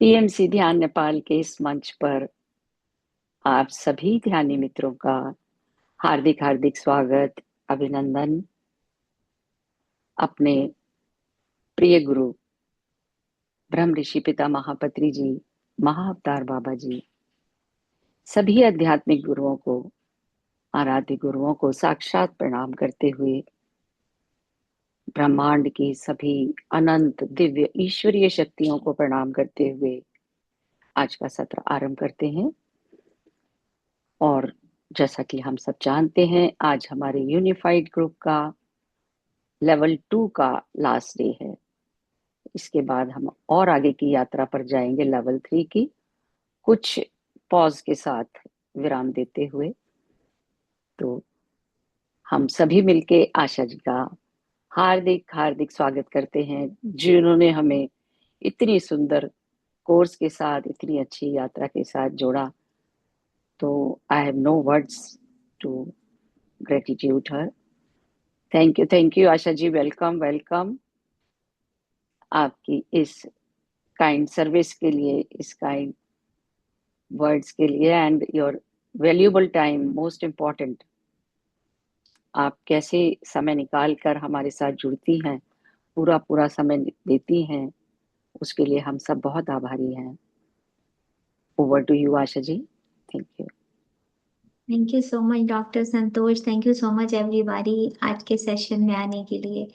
PMC ध्यान नेपाल के इस मंच पर आप सभी ध्यानी मित्रों का हार्दिक हार्दिक स्वागत, अभिनंदन। अपने प्रिय गुरु ब्रह्म ऋषि पिता महापत्री जी, महाअवतार बाबा जी, सभी आध्यात्मिक गुरुओं को, आराध्य गुरुओं को साक्षात प्रणाम करते हुए ब्रह्मांड की सभी अनंत दिव्य ईश्वरीय शक्तियों को प्रणाम करते हुए आज का सत्र आरंभ करते हैं। और जैसा कि हम सब जानते हैं, आज हमारे यूनिफाइड ग्रुप का लेवल 2 का लास्ट डे है। इसके बाद हम और आगे की यात्रा पर जाएंगे लेवल 3 की, कुछ पॉज के साथ विराम देते हुए। तो हम सभी मिलके आशा जी का हार्दिक हार्दिक स्वागत करते हैं, जिन्होंने हमें इतनी सुंदर कोर्स के साथ, इतनी अच्छी यात्रा के साथ जोड़ा। तो I have no words to gratitude her. Thank you Asha ji, welcome welcome. आपकी इस काइंड सर्विस के लिए, इस काइंड वर्ड्स के लिए and your valuable time, most important. आप कैसे समय निकाल कर हमारे साथ जुड़ती हैं, पूरा पूरा समय देती हैं, उसके लिए हम सब बहुत आभारी हैं। Over to you Asha ji. Thank you. Thank you so much doctor Santosh. Thank you so much everybody आज के सेशन में आने के लिए।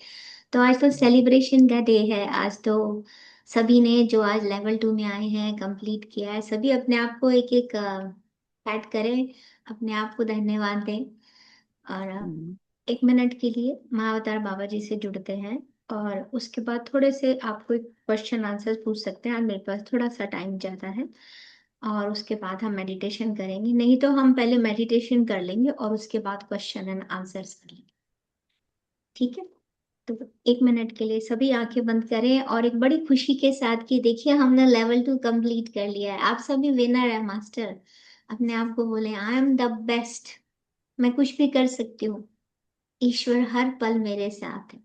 तो आज तो सेलिब्रेशन का डे है। आज तो सभी ने जो आज लेवल 2 में आए हैं, कंप्लीट किया है, सभी अपने आप को एक एक पैट करें, अपने आप को धन्यवाद दें। और 1 मिनट के लिए महाअवतार बाबा जी से जुड़ते हैं और उसके बाद थोड़े से आपको क्वेश्चन आंसर पूछ सकते हैं। आज मेरे पास थोड़ा सा टाइम ज़्यादा है और उसके बाद हम मेडिटेशन करेंगे। नहीं तो हम पहले मेडिटेशन कर लेंगे और उसके बाद क्वेश्चन एंड आंसर्स कर लेंगे। ठीक है? तो 1 मिनट के लिए सभी आंखें बंद करें और एक बड़ी खुशी के साथ कि देखिए हमने लेवल 2 कंप्लीट कर लिया है। आप सभी विनर है मास्टर। अपने आप को बोले आई एम द बेस्ट। मैं कुछ भी कर सकती हूँ। ईश्वर हर पल मेरे साथ है।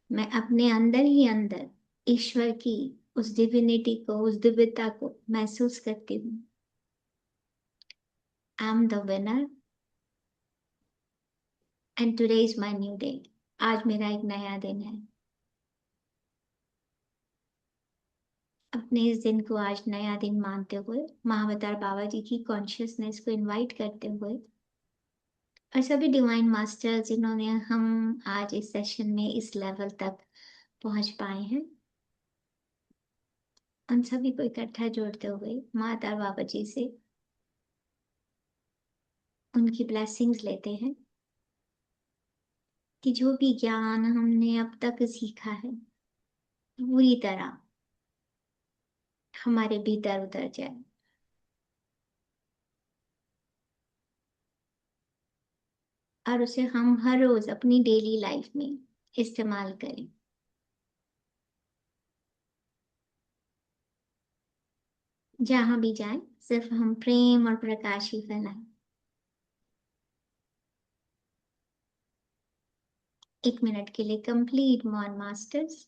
मैं अपने अंदर ही अंदर ईश्वर की उस डिविनिटी को, उस दिव्यता को महसूस करती हूँ। I am the winner and today is my new day. आज मेरा एक नया दिन है। अपने इस दिन को आज नया दिन मानते हुए, महाअवतार बाबा जी की कॉन्शियसनेस को इनवाइट करते हुए और सभी डिवाइन मास्टर जिन्होंने हम आज इस सेशन में इस लेवल तक पहुंच पाए हैं, उन सभी को इकट्ठा जोड़ते हुए महाअवतार बाबा जी से उनकी ब्लेसिंग्स लेते हैं कि जो भी ज्ञान हमने अब तक सीखा है पूरी तरह हमारे भीतर उतर जाए। और उसे हम हर रोज अपनी डेली लाइफ में इस्तेमाल करें। जहां भी जाए सिर्फ हम प्रेम और प्रकाश ही फैलाएं। 1 मिनट के लिए कंप्लीट मॉर्न मास्टर्स।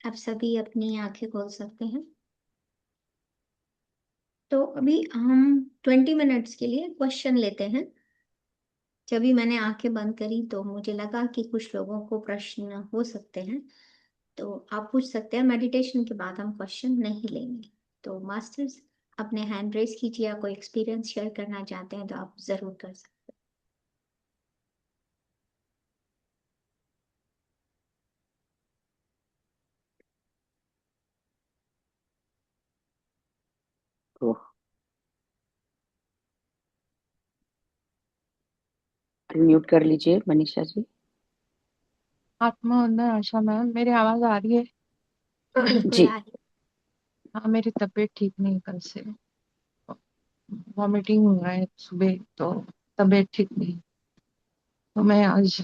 आप सभी अपनी आंखें खोल सकते हैं। तो अभी हम 20 मिनट्स के लिए क्वेश्चन लेते हैं। जब भी मैंने आंखें बंद करी तो मुझे लगा कि कुछ लोगों को प्रश्न हो सकते हैं, तो आप पूछ सकते हैं। मेडिटेशन के बाद हम क्वेश्चन नहीं लेंगे। तो मास्टर्स, अपने हैंड रेस कीजिए, या कोई एक्सपीरियंस शेयर करना चाहते हैं तो आप जरूर कर सकते तो म्यूट कर लीजिए मनीषा जी। आत्मा उन्नत आशा मैम, मेरी आवाज आ रही है? हैं। बिल्कुल जी। आगे। हाँ, मेरी तबीयत ठीक नहीं है कल से। वॉमिटिंग हुआ है सुबह, तो तबीयत ठीक नहीं। तो मैं आज,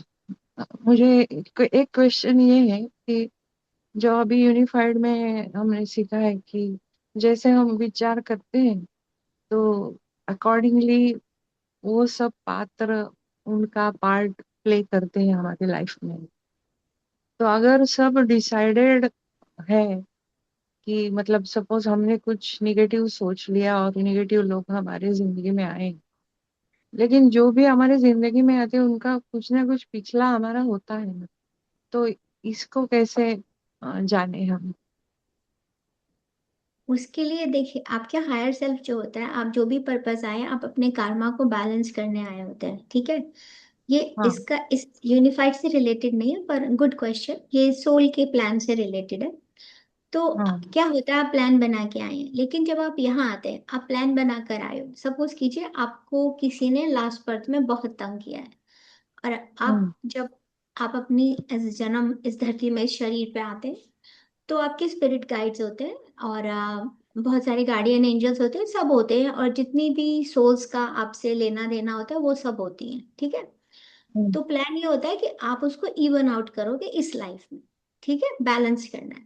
मुझे एक क्वेश्चन ये है कि जो अभी यूनिफाइड में हमने सीखा है कि जैसे हम विचार करते हैं तो अकॉर्डिंगली वो सब पात्र उनका पार्ट प्ले करते हैं हमारी लाइफ में। तो अगर सब डिसाइडेड है कि मतलब सपोज हमने कुछ निगेटिव सोच लिया और निगेटिव लोग हमारे जिंदगी में आए, लेकिन जो भी हमारे जिंदगी में आते हैं उनका कुछ ना कुछ पिछला हमारा होता है ना। तो इसको कैसे जाने हम? उसके लिए देखिए, आपके हायर सेल्फ जो होता है, आप जो भी पर्पस आए हैं, आप अपने कार्मा को बैलेंस करने आए होते हैं, ठीक है। ये हाँ। इसका इस यूनिफाइड से रिलेटेड नहीं है, पर गुड क्वेश्चन, ये सोल के प्लान से रिलेटेड है। तो हाँ। क्या होता है, आप प्लान बना के आए हैं, लेकिन जब आप यहाँ आते हैं, आप प्लान बना कर आए हो, सपोज कीजिए आपको किसी ने लास्ट बर्थ में बहुत तंग किया है, और आप हम्म। जब आप अपनी इस जन्म इस धरती में इस शरीर पे आते हैं, तो आपके स्पिरिट गाइड्स होते हैं, और बहुत सारे गार्डियन एंजल्स होते हैं, सब होते हैं, और जितनी भी सोल्स का आपसे लेना देना होता है वो सब होती हैं, ठीक है। हम्म। तो प्लान ये होता है कि आप उसको इवन आउट करोगे इस लाइफ में, ठीक है, बैलेंस करना है।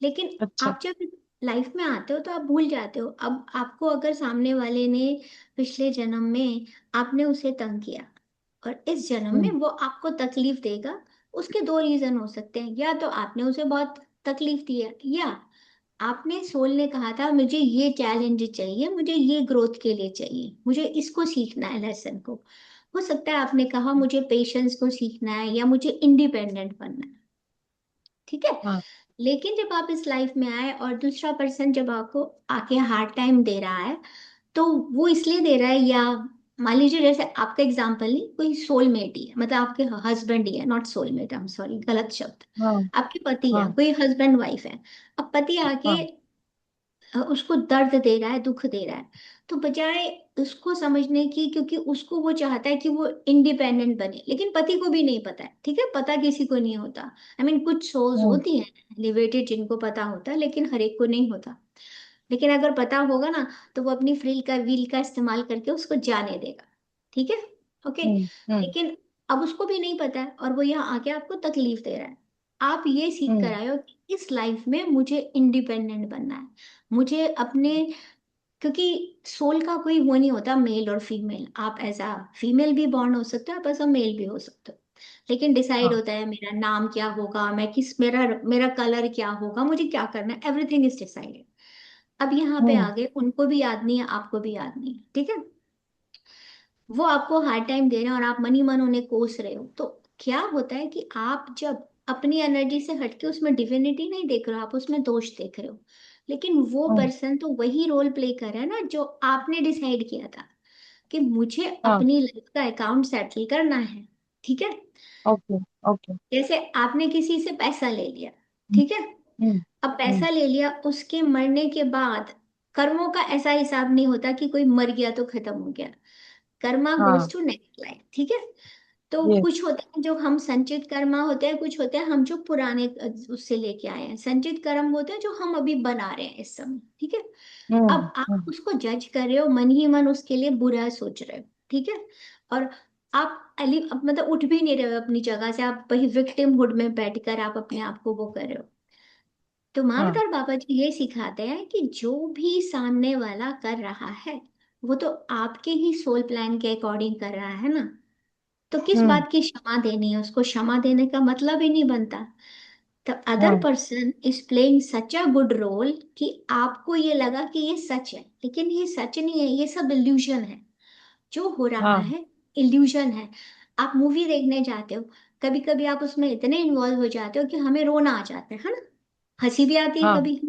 लेकिन अच्छा। आप जब लाइफ में आते हो तो आप भूल जाते हो। अब आपको अगर सामने वाले ने पिछले जन्म में आपने उसे तंग किया, और इस जन्म में हम्म। वो आपको तकलीफ देगा, उसके दो रीजन हो सकते हैं। या तो आपने उसे बहुत तकलीफ दी है, या आपने सोल ने कहा था मुझे ये चैलेंज चाहिए, मुझे ये ग्रोथ के लिए चाहिए, मुझे इसको सीखना है, लेसन को। हो सकता है आपने कहा मुझे पेशेंस को सीखना है, या मुझे इंडिपेंडेंट बनना है, ठीक है। हाँ। लेकिन जब आप इस लाइफ में आए और दूसरा पर्सन जब आपको आके हार्ड टाइम दे रहा है, तो वो इसलिए दे रहा है, या मान लीजिए जैसे आपका एग्जांपल नहीं, कोई सोलमेट ही है, मतलब आपके हस्बैंड ही है, not soulmate, I am sorry, गलत शब्द। हाँ। आपके पति है, हाँ। कोई हस्बैंड वाइफ है। अब पति आके हाँ। उसको दर्द दे रहा है, दुख दे रहा है, तो बजाय उसको समझने की, क्योंकि उसको वो चाहता है कि वो इंडिपेंडेंट बने, लेकिन पति को भी नहीं पता है, ठीक है, पता किसी को नहीं होता। आई मीन कुछ सोल्स हम्म। होती हैं एलिवेटेड जिनको पता होता है, लेकिन हर एक को नहीं होता। लेकिन अगर पता होगा ना, तो वो अपनी फ्री का व्हील का इस्तेमाल करके उसको जाने देगा, ठीक है, ओके। हम्म। हम्म। लेकिन अब उसको भी नहीं पता है, और वो यहाँ आके आपको तकलीफ दे रहा है। आप ये सीख कर हम्म। आए हो कि इस लाइफ में मुझे इंडिपेंडेंट बनना है, मुझे अपने, क्योंकि सोल का कोई वो नहीं होता मेल और फीमेल। आप ऐसा फीमेल भी बॉर्न हो सकते हो, आप ऐसा मेल भी हो सकते हो, लेकिन डिसाइड हाँ। होता है मेरा नाम क्या होगा, मैं किस, मेरा मेरा कलर क्या होगा, मुझे क्या करना है, एवरीथिंग इज डिसाइडेड। अब यहाँ पे हम्म। आगे उनको भी याद नहीं है, आपको भी याद नहीं है, ठीक है। वो आपको हार्ड टाइम दे रहे हैं और आप मनी मन उन्हें कोस रहे हो, तो क्या होता है कि आप जब अपनी एनर्जी से हटके उसमें डिविनिटी नहीं देख रहे हो, आप उसमें दोष देख रहे हो। लेकिन वो हम्म। पर्सन तो वही रोल प्ले कर रहा है ना, जो आपने डिसाइड किया था कि मुझे हाँ। अपनी लाइफ का अकाउंट सेटल करना है, ठीक है। ओके। ओके। जैसे आपने किसी से पैसा ले लिया, ठीक है। हम्म। अब हम्म। पैसा ले लिया, उसके मरने के बाद कर्मों का ऐसा हिसाब नहीं होता कि कोई मर गया तो खत्म हो गया। कर्मा हाँ। गोज टू नेक्स्ट लाइफ, ठीक है। तो ये। कुछ होते हैं जो हम संचित कर्मा होते हैं, कुछ होते हैं हम जो पुराने उससे लेके आए हैं। संचित कर्म होते हैं जो हम अभी बना रहे हैं इस समय, ठीक है। हम्म। अब आप हम्म। उसको जज कर रहे हो, मन ही मन उसके लिए बुरा सोच रहे हो, ठीक है। और आप अब मतलब उठ भी नहीं रहे हो अपनी जगह से, आप वही विक्टिम हुड में बैठकर आप अपने आप को वो कर रहे हो। तो हाँ। मालधार बाबा जी ये सिखाते हैं कि जो भी सामने वाला कर रहा है, वो तो आपके ही सोल प्लान के अकॉर्डिंग कर रहा है ना। तो किस हम्म। बात की क्षमा देनी है उसको, क्षमा देने का मतलब ही नहीं बनता। द अदर हाँ person is playing such a good role कि आपको ये लगा कि ये सच है, लेकिन ये सच नहीं है, ये सब इल्यूजन है। जो हो रहा हाँ है इल्यूजन है। आप मूवी देखने जाते हो, कभी कभी आप उसमें इतने इन्वॉल्व हो जाते हो कि हमें रोना आ जाता है ना, हंसी भी आती है हाँ। कभी,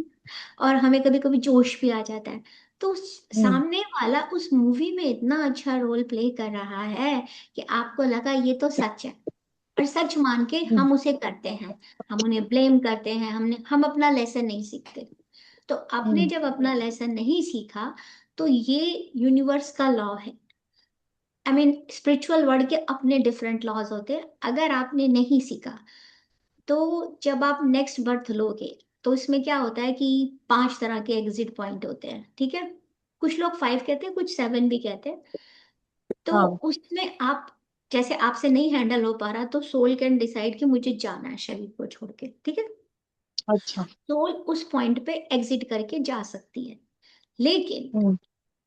और हमें कभी कभी जोश भी आ जाता है। तो हम्म सामने वाला उस मूवी में इतना अच्छा रोल प्ले कर रहा है कि आपको लगा ये तो सच है, और सच मान के हम्म हम उसे करते हैं, हम उन्हें ब्लेम करते हैं, हम अपना लेसन नहीं सीखते। तो आपने हम्म जब अपना लेसन नहीं सीखा, तो ये यूनिवर्स का लॉ है। आई मीन स्पिरिचुअल वर्ल्ड के अपने डिफरेंट लॉज होते हैं। अगर आपने नहीं सीखा, तो जब आप नेक्स्ट बर्थ लोगे, तो इसमें क्या होता है कि 5 तरह के एग्जिट पॉइंट होते हैं, ठीक है। कुछ लोग 5 कहते हैं, कुछ 7 भी कहते हैं। तो हाँ। उसमें आप, जैसे आपसे नहीं हैंडल हो पा रहा, तो सोल कैन डिसाइड कि मुझे जाना है शरीर को छोड़ के, ठीक है। अच्छा। सोल उस पॉइंट पे एग्जिट करके जा सकती है। लेकिन हम्म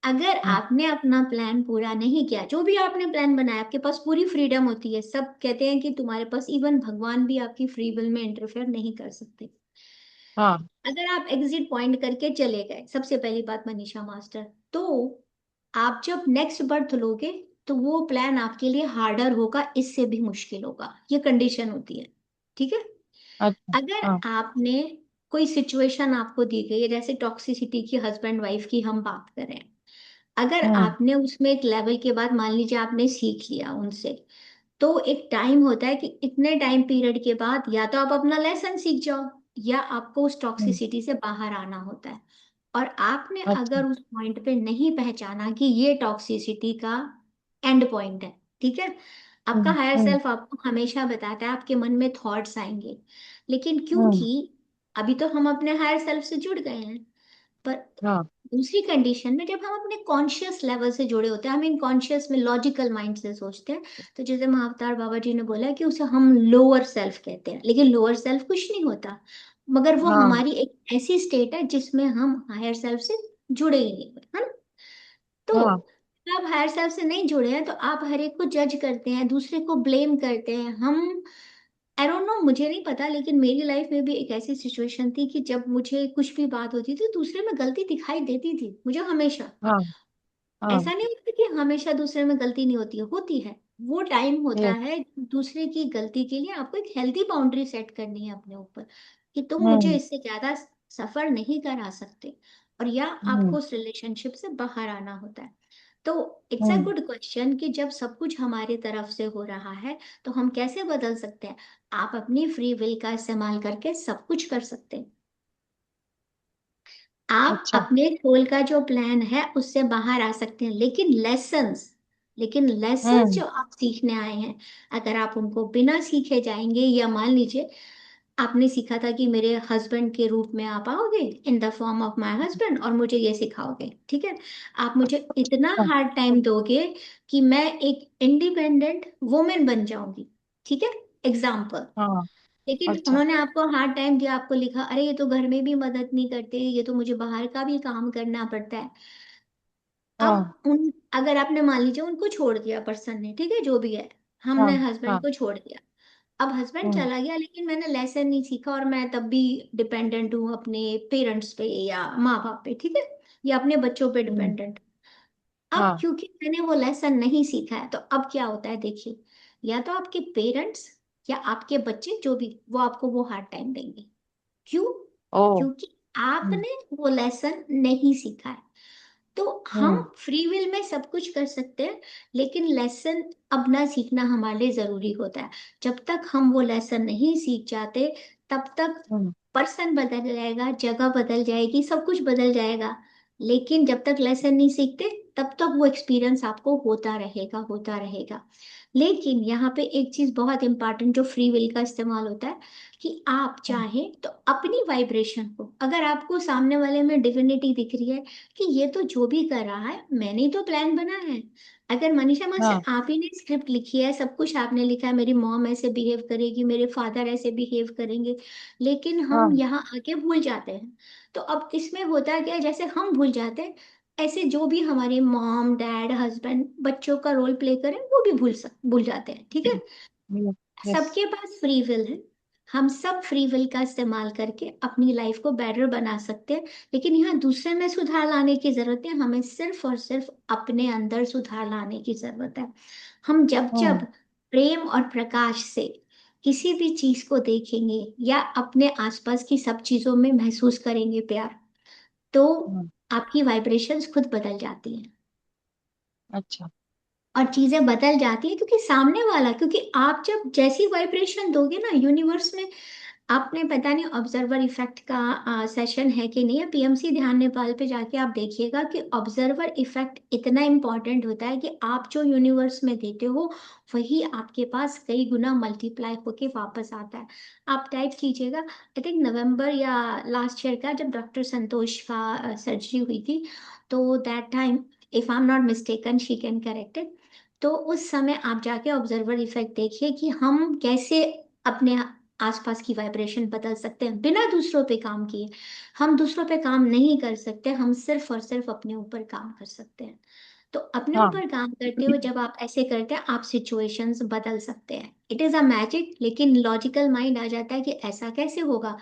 अगर हम्म आपने अपना प्लान पूरा नहीं किया, जो भी आपने प्लान बनाया, आपके पास पूरी फ्रीडम होती है। सब कहते हैं कि तुम्हारे पास इवन भगवान भी आपकी फ्री विल में इंटरफेयर नहीं कर सकते। हाँ अगर आप एग्जिट पॉइंट करके चले गए, सबसे पहली बात मनीषा मास्टर, तो आप जब नेक्स्ट बर्थ लोगे, तो वो प्लान आपके लिए हार्डर होगा, इससे भी मुश्किल होगा, ये कंडीशन होती है, ठीक है। अच्छा। अगर हाँ आपने कोई सिचुएशन आपको दी गई है, जैसे टॉक्सिसिटी की, हस्बैंड वाइफ की हम बात करें, अगर हम्म आपने उसमें एक लेवल के बाद मान लीजिए आपने सीख लिया उनसे, तो एक टाइम होता है कि इतने टाइम पीरियड के बाद या तो आप अपना लेसन सीख जाओ, या आपको उस हम्म। टॉक्सिसिटी से बाहर आना होता है। और आपने अच्छा। अगर उस पॉइंट पे नहीं पहचाना कि ये टॉक्सिसिटी का एंड पॉइंट है, ठीक है। आपका हायर हम्म सेल्फ आपको हमेशा बताता है, आपके मन में थॉट्स आएंगे, लेकिन हम्म। क्योंकि अभी तो हम अपने हायर सेल्फ से जुड़ गए हैं, पर हाँ दूसरी कंडीशन में जब हम अपने कॉन्शियस लेवल से जुड़े होते हैं, हम इनकॉन्शियस में लॉजिकल माइंड से सोचते हैं, तो जैसे महाअवतार बाबा जी ने बोला है कि उसे हम लोअर सेल्फ कहते हैं, लेकिन लोअर सेल्फ कुछ नहीं होता, मगर वो हाँ हमारी एक ऐसी स्टेट है जिसमें हम हायर सेल्फ से जुड़े ही नहीं हुए, है ना। तो हाँ। जब आप हायर सेल्फ से नहीं जुड़े हैं, तो आप हर एक को जज करते हैं, दूसरे को ब्लेम करते हैं। हम, आई डोंट नो, मुझे नहीं पता, लेकिन मेरी लाइफ में भी एक ऐसी सिचुएशन थी कि जब मुझे कुछ भी बात होती थी, दूसरे में गलती दिखाई देती थी मुझे हमेशा। हाँ हाँ। ऐसा नहीं होता कि हमेशा दूसरे में गलती नहीं होती है, होती है। वो टाइम होता यस। है दूसरे की गलती के लिए आपको एक हेल्दी बाउंड्री सेट करनी है अपने ऊपर, कि तुम मुझे हम्म इससे ज्यादा सफर नहीं करा सकते, और या आपको हम्म उस रिलेशनशिप से बाहर आना होता है। तो it's a hmm. Good question कि जब सब कुछ हमारी तरफ से हो रहा है, तो हम कैसे बदल सकते हैं। आप अपनी फ्री विल का इस्तेमाल करके सब कुछ कर सकते हैं। आप अच्छा। अपने सोल का जो प्लान है उससे बाहर आ सकते हैं, लेकिन लेसन्स हम्म जो आप सीखने आए हैं, अगर आप उनको बिना सीखे जाएंगे, या मान लीजिए आपने सीखा था कि मेरे हस्बैंड के रूप में आप आओगे in the form of my husband और मुझे ये सिखाओगे, ठीक है। आप मुझे इतना हाँ हार्ड टाइम दोगे कि मैं एक इंडिपेंडेंट वुमेन बन जाऊंगी, ठीक है, एग्जाम्पल। हाँ। लेकिन अच्छा। उन्होंने आपको हार्ड टाइम दिया, आपको लिखा अरे ये तो घर में भी मदद नहीं करते, ये तो मुझे बाहर का भी काम करना पड़ता है। हाँ अब उन, अगर आपने मान लीजिए उनको छोड़ दिया, पर्सन ने, ठीक है, जो भी है, हाँ हमने हस्बैंड हाँ। को छोड़ दिया। अब हस्बैंड हम्म चला गया, लेकिन मैंने लेसन नहीं सीखा, और मैं तब भी डिपेंडेंट हूँ अपने पेरेंट्स पे या माँ बाप पे, ठीक है, या अपने बच्चों पे हम्म। डिपेंडेंट। अब हाँ क्योंकि मैंने वो लेसन नहीं सीखा है, तो अब क्या होता है देखिए, या तो आपके पेरेंट्स या आपके बच्चे जो भी, वो आपको वो हार्ड टाइम देंगे। क्यों? ओ। क्योंकि हम्म आपने वो लेसन नहीं सीखा है। तो हम हम्म फ्री विल में सब कुछ कर सकते हैं, लेकिन लेसन अब ना सीखना हमारे लिए जरूरी होता है। जब तक हम वो लेसन नहीं सीख जाते, तब तक हम्म पर्सन बदल जाएगा, जगह बदल जाएगी, सब कुछ बदल जाएगा, लेकिन जब तक लेसन नहीं सीखते, तब तक वो एक्सपीरियंस आपको होता रहेगा, होता रहेगा। लेकिन यहाँ पे एक चीज बहुत इंपॉर्टेंट जो फ्री विल का इस्तेमाल होता है, कि आप हम्म। चाहें तो अपनी वाइब्रेशन को, अगर आपको सामने वाले में डिविनिटी दिख रही है कि ये तो जो भी कर रहा है, मैंने ही तो प्लान बना है। अगर मनीषा मास्टर हाँ आप ही ने स्क्रिप्ट लिखी है, सब कुछ आपने लिखा है, मेरी मॉम ऐसे बिहेव करेगी, मेरे फादर ऐसे बिहेव करेंगे, लेकिन हम हाँ। यहाँ आके भूल जाते हैं। तो अब इसमें होता क्या है, जैसे हम भूल जाते हैं, ऐसे जो भी हमारे मॉम डैड हस्बैंड बच्चों का रोल प्ले करें, वो भी भूल जाते हैं, ठीक है। यस। सबके पास फ्री विल है, हम सब फ्री विल का इस्तेमाल करके अपनी लाइफ को बेटर बना सकते हैं, लेकिन यहाँ दूसरे में सुधार लाने की जरूरत है, हमें सिर्फ और सिर्फ अपने अंदर सुधार लाने की जरूरत है। हम जब हम्म। जब प्रेम और प्रकाश से किसी भी चीज को देखेंगे या अपने आसपास की सब चीजों में महसूस करेंगे प्यार, तो हम्म। आपकी वाइब्रेशंस खुद बदल जाती हैं। अच्छा। और चीजें बदल जाती हैं क्योंकि सामने वाला, क्योंकि आप जब जैसी वाइब्रेशन दोगे ना यूनिवर्स में, आपने पता नहीं ऑब्जर्वर इफेक्ट का सेशन है कि नहीं है, पीएमसी ध्यान नेपाल पे जाके आप देखिएगा कि ऑब्जर्वर इफेक्ट इतना इंपॉर्टेंट होता है कि आप जो यूनिवर्स में देते हो वही आपके पास कई गुना मल्टीप्लाई होके वापस आता है। आप टाइप कीजिएगा, आई थिंक नवंबर या लास्ट ईयर का, जब डॉक्टर संतोष का सर्जरी हुई थी, तो that time, if I am not mistaken, she can correct it, तो उस समय आप जाके ऑब्जर्वर इफेक्ट देखिए कि हम कैसे अपने आसपास की वाइब्रेशन बदल सकते हैं बिना दूसरों पे काम किए। हम दूसरों पे काम नहीं कर सकते, हम सिर्फ और सिर्फ अपने ऊपर काम कर सकते हैं। तो अपने हाँ। ऊपर काम करते हुए जब आप ऐसे करते हैं, आप सिचुएशंस बदल सकते हैं। इट इज अ मैजिक, लेकिन लॉजिकल माइंड आ जाता है कि ऐसा कैसे होगा।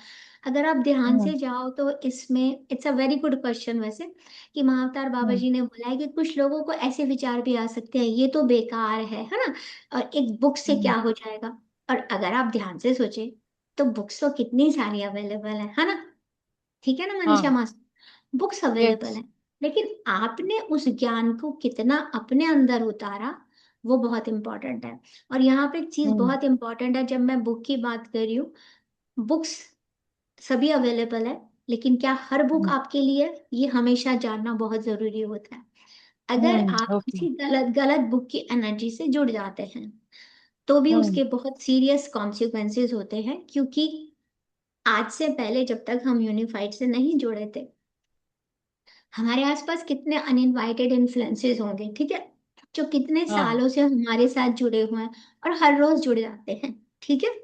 अगर आप ध्यान हम्म। से जाओ तो इसमें it's a very good question वैसे, कि महाअवतार बाबा हम्म। जी ने बोला है कि कुछ लोगों को ऐसे विचार भी आ सकते हैं, ये तो बेकार है ना, और एक बुक से हम्म। क्या हो जाएगा। और अगर आप ध्यान से सोचे तो बुक्स तो कितनी सारी अवेलेबल है ना। ठीक है ना मनीषा हाँ। Master, books available yes. है, लेकिन आपने उस ज्ञान को कितना अपने अंदर उतारा, वो बहुत इंपॉर्टेंट है। और यहाँ पे एक चीज हम्म। बहुत इंपॉर्टेंट है, जब मैं बुक की बात कर रही हूँ, बुक्स सभी अवेलेबल है, लेकिन क्या हर बुक हम्म। आपके लिए है? ये हमेशा जानना बहुत जरूरी होता है। अगर आप ओके। किसी गलत गलत बुक की एनर्जी से जुड़ जाते हैं, तो भी हम्म। उसके बहुत सीरियस कॉन्सिक्वेंसेस होते हैं, क्योंकि आज से पहले जब तक हम यूनिफाइड से नहीं जुड़े थे, हमारे आसपास कितने अनइनवाइटेड इन्फ्लुएंसेस होंगे, ठीक है, जो कितने हाँ। सालों से हमारे साथ जुड़े हुए हैं और हर रोज जुड़ जाते हैं। ठीक है,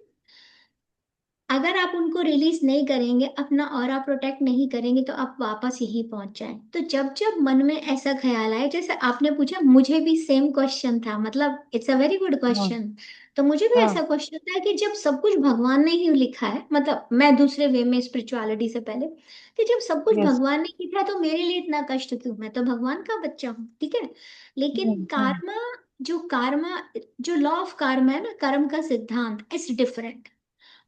अगर आप उनको रिलीज नहीं करेंगे, अपना ऑरा प्रोटेक्ट नहीं करेंगे, तो आप वापस यही पहुंच जाए। तो जब जब मन में ऐसा ख्याल आए, जैसे आपने पूछा, मुझे भी सेम क्वेश्चन था, मतलब इट्स अ वेरी गुड हाँ। क्वेश्चन। तो मुझे भी हाँ। ऐसा क्वेश्चन था कि जब सब कुछ भगवान ने ही लिखा है, मतलब मैं दूसरे वे में स्पिरिचुअलिटी से पहले, कि जब सब कुछ यस। भगवान ने लिखा है तो मेरे लिए इतना कष्ट क्यों, मैं तो भगवान का बच्चा हूँ, ठीक है। लेकिन हम्म। हम्म। कार्मा जो लॉ ऑफ कार्मा है ना, कर्म का सिद्धांत, इट्स डिफरेंट।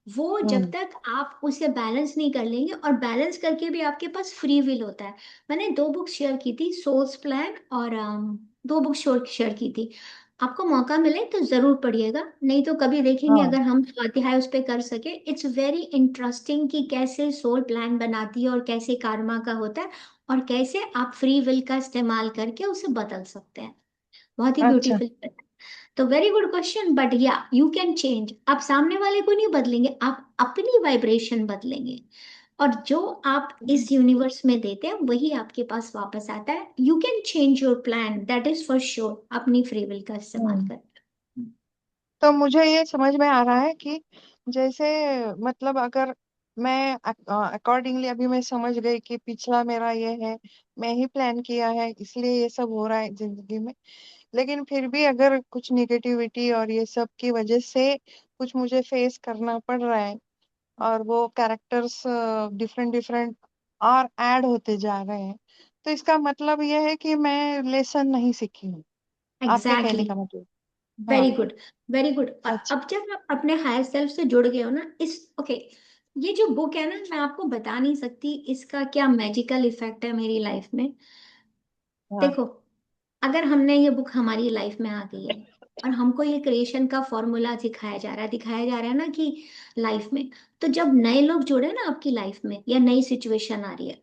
वो जब हम्म। तक आप उसे बैलेंस नहीं कर लेंगे, और बैलेंस करके भी आपके पास फ्री विल होता है। मैंने दो बुक्स शेयर की थी, सोल्स प्लान और दो बुक्स शेयर की थी। आपको मौका मिले तो जरूर पढ़िएगा, नहीं तो कभी देखेंगे हाँ। अगर हम स्वाध्याय उस पर कर सके। इट्स वेरी इंटरेस्टिंग कि कैसे सोल प्लान बनाती है और कैसे कार्मा का होता है, और कैसे आप फ्री विल का इस्तेमाल करके उसे बदल सकते हैं। बहुत ही अच्छा। ब्यूटीफुल। तो वेरी गुड क्वेश्चन, बट या यू कैन चेंज। आप सामने वाले को नहीं बदलेंगे, आप अपनी वाइब्रेशन बदलेंगे, और जो आप इस यूनिवर्स में देते हैं वही आपके पास वापस आता है। You can change your plan, that is for sure, अपनी फ्री विल का इस्तेमाल हम्म। कर। तो मुझे ये समझ में आ रहा है कि जैसे मतलब अगर मैं अकॉर्डिंगली अभी मैं समझ गई कि पिछला मेरा ये है, मैं ही प्लान किया है इसलिए ये सब हो रहा है जिंदगी में। लेकिन फिर भी अगर कुछ निगेटिविटी और ये सब की वजह से कुछ मुझे फेस करना पड़ रहा है, और वो कैरेक्टर्स डिफरेंट डिफरेंट और ऐड होते जा रहे हैं, तो इसका मतलब ये है कि मैं लेसन नहीं सीखी हूँ। आपके एग्जैक्टली, कहने का मतलब। वेरी हाँ। Good, very good. और अच्छा। अब जब आप अपने हायर सेल्फ से जुड़ गए हो ना, इस ओके, ये जो बुक है ना, मैं आपको बता नहीं सकती इसका क्या मैजिकल इफेक्ट है मेरी लाइफ में। हाँ। देखो, अगर हमने ये बुक हमारी लाइफ में आ गई है, और हमको ये क्रिएशन का फॉर्मूला दिखाया जा रहा है ना कि लाइफ में, तो जब नए लोग जुड़े ना आपकी लाइफ में, या नई सिचुएशन आ रही है,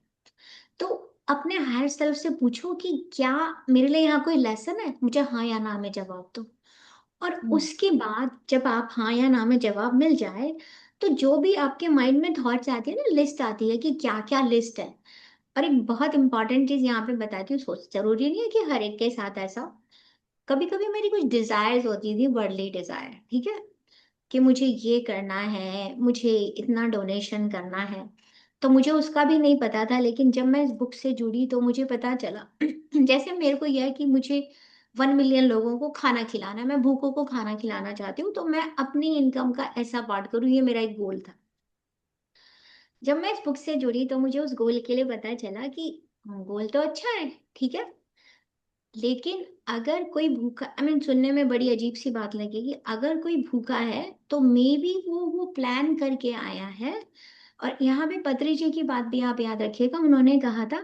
तो अपने हायर सेल्फ से पूछो कि क्या मेरे लिए यहाँ कोई लेसन है, मुझे हाँ या ना में जवाब दो। और हम्म। उसके बाद जब आप हाँ या ना में जवाब मिल जाए, तो जो भी आपके माइंड में थॉट्स आती है ना, लिस्ट आती है कि क्या क्या लिस्ट है। और एक बहुत इंपॉर्टेंट चीज यहाँ पे बताती हूँ, सोच जरूरी नहीं है कि हर एक के साथ ऐसा हो। कभी कभी मेरी कुछ डिजायर्स होती थी, वर्ldly डिजायर, ठीक है, कि मुझे ये करना है, मुझे इतना डोनेशन करना है। तो मुझे उसका भी नहीं पता था, लेकिन जब मैं इस बुक से जुड़ी तो मुझे पता चला जैसे मेरे को यह है कि मुझे 1 मिलियन लोगों को खाना खिलाना है, मैं भूखों को खाना खिलाना चाहती हूँ, तो मैं अपनी इनकम का ऐसा पार्ट करूँ, ये मेरा एक गोल था। जब मैं इस बुक से जुड़ी तो मुझे उस गोल के लिए पता चला कि गोल तो अच्छा है, ठीक है, लेकिन अगर कोई भूखा, आई मीन सुनने में बड़ी अजीब सी बात लगेगी, अगर कोई भूखा है तो मे बी वो प्लान करके आया है। और यहाँ पे पत्री जी की बात भी आप याद रखिएगा, उन्होंने कहा था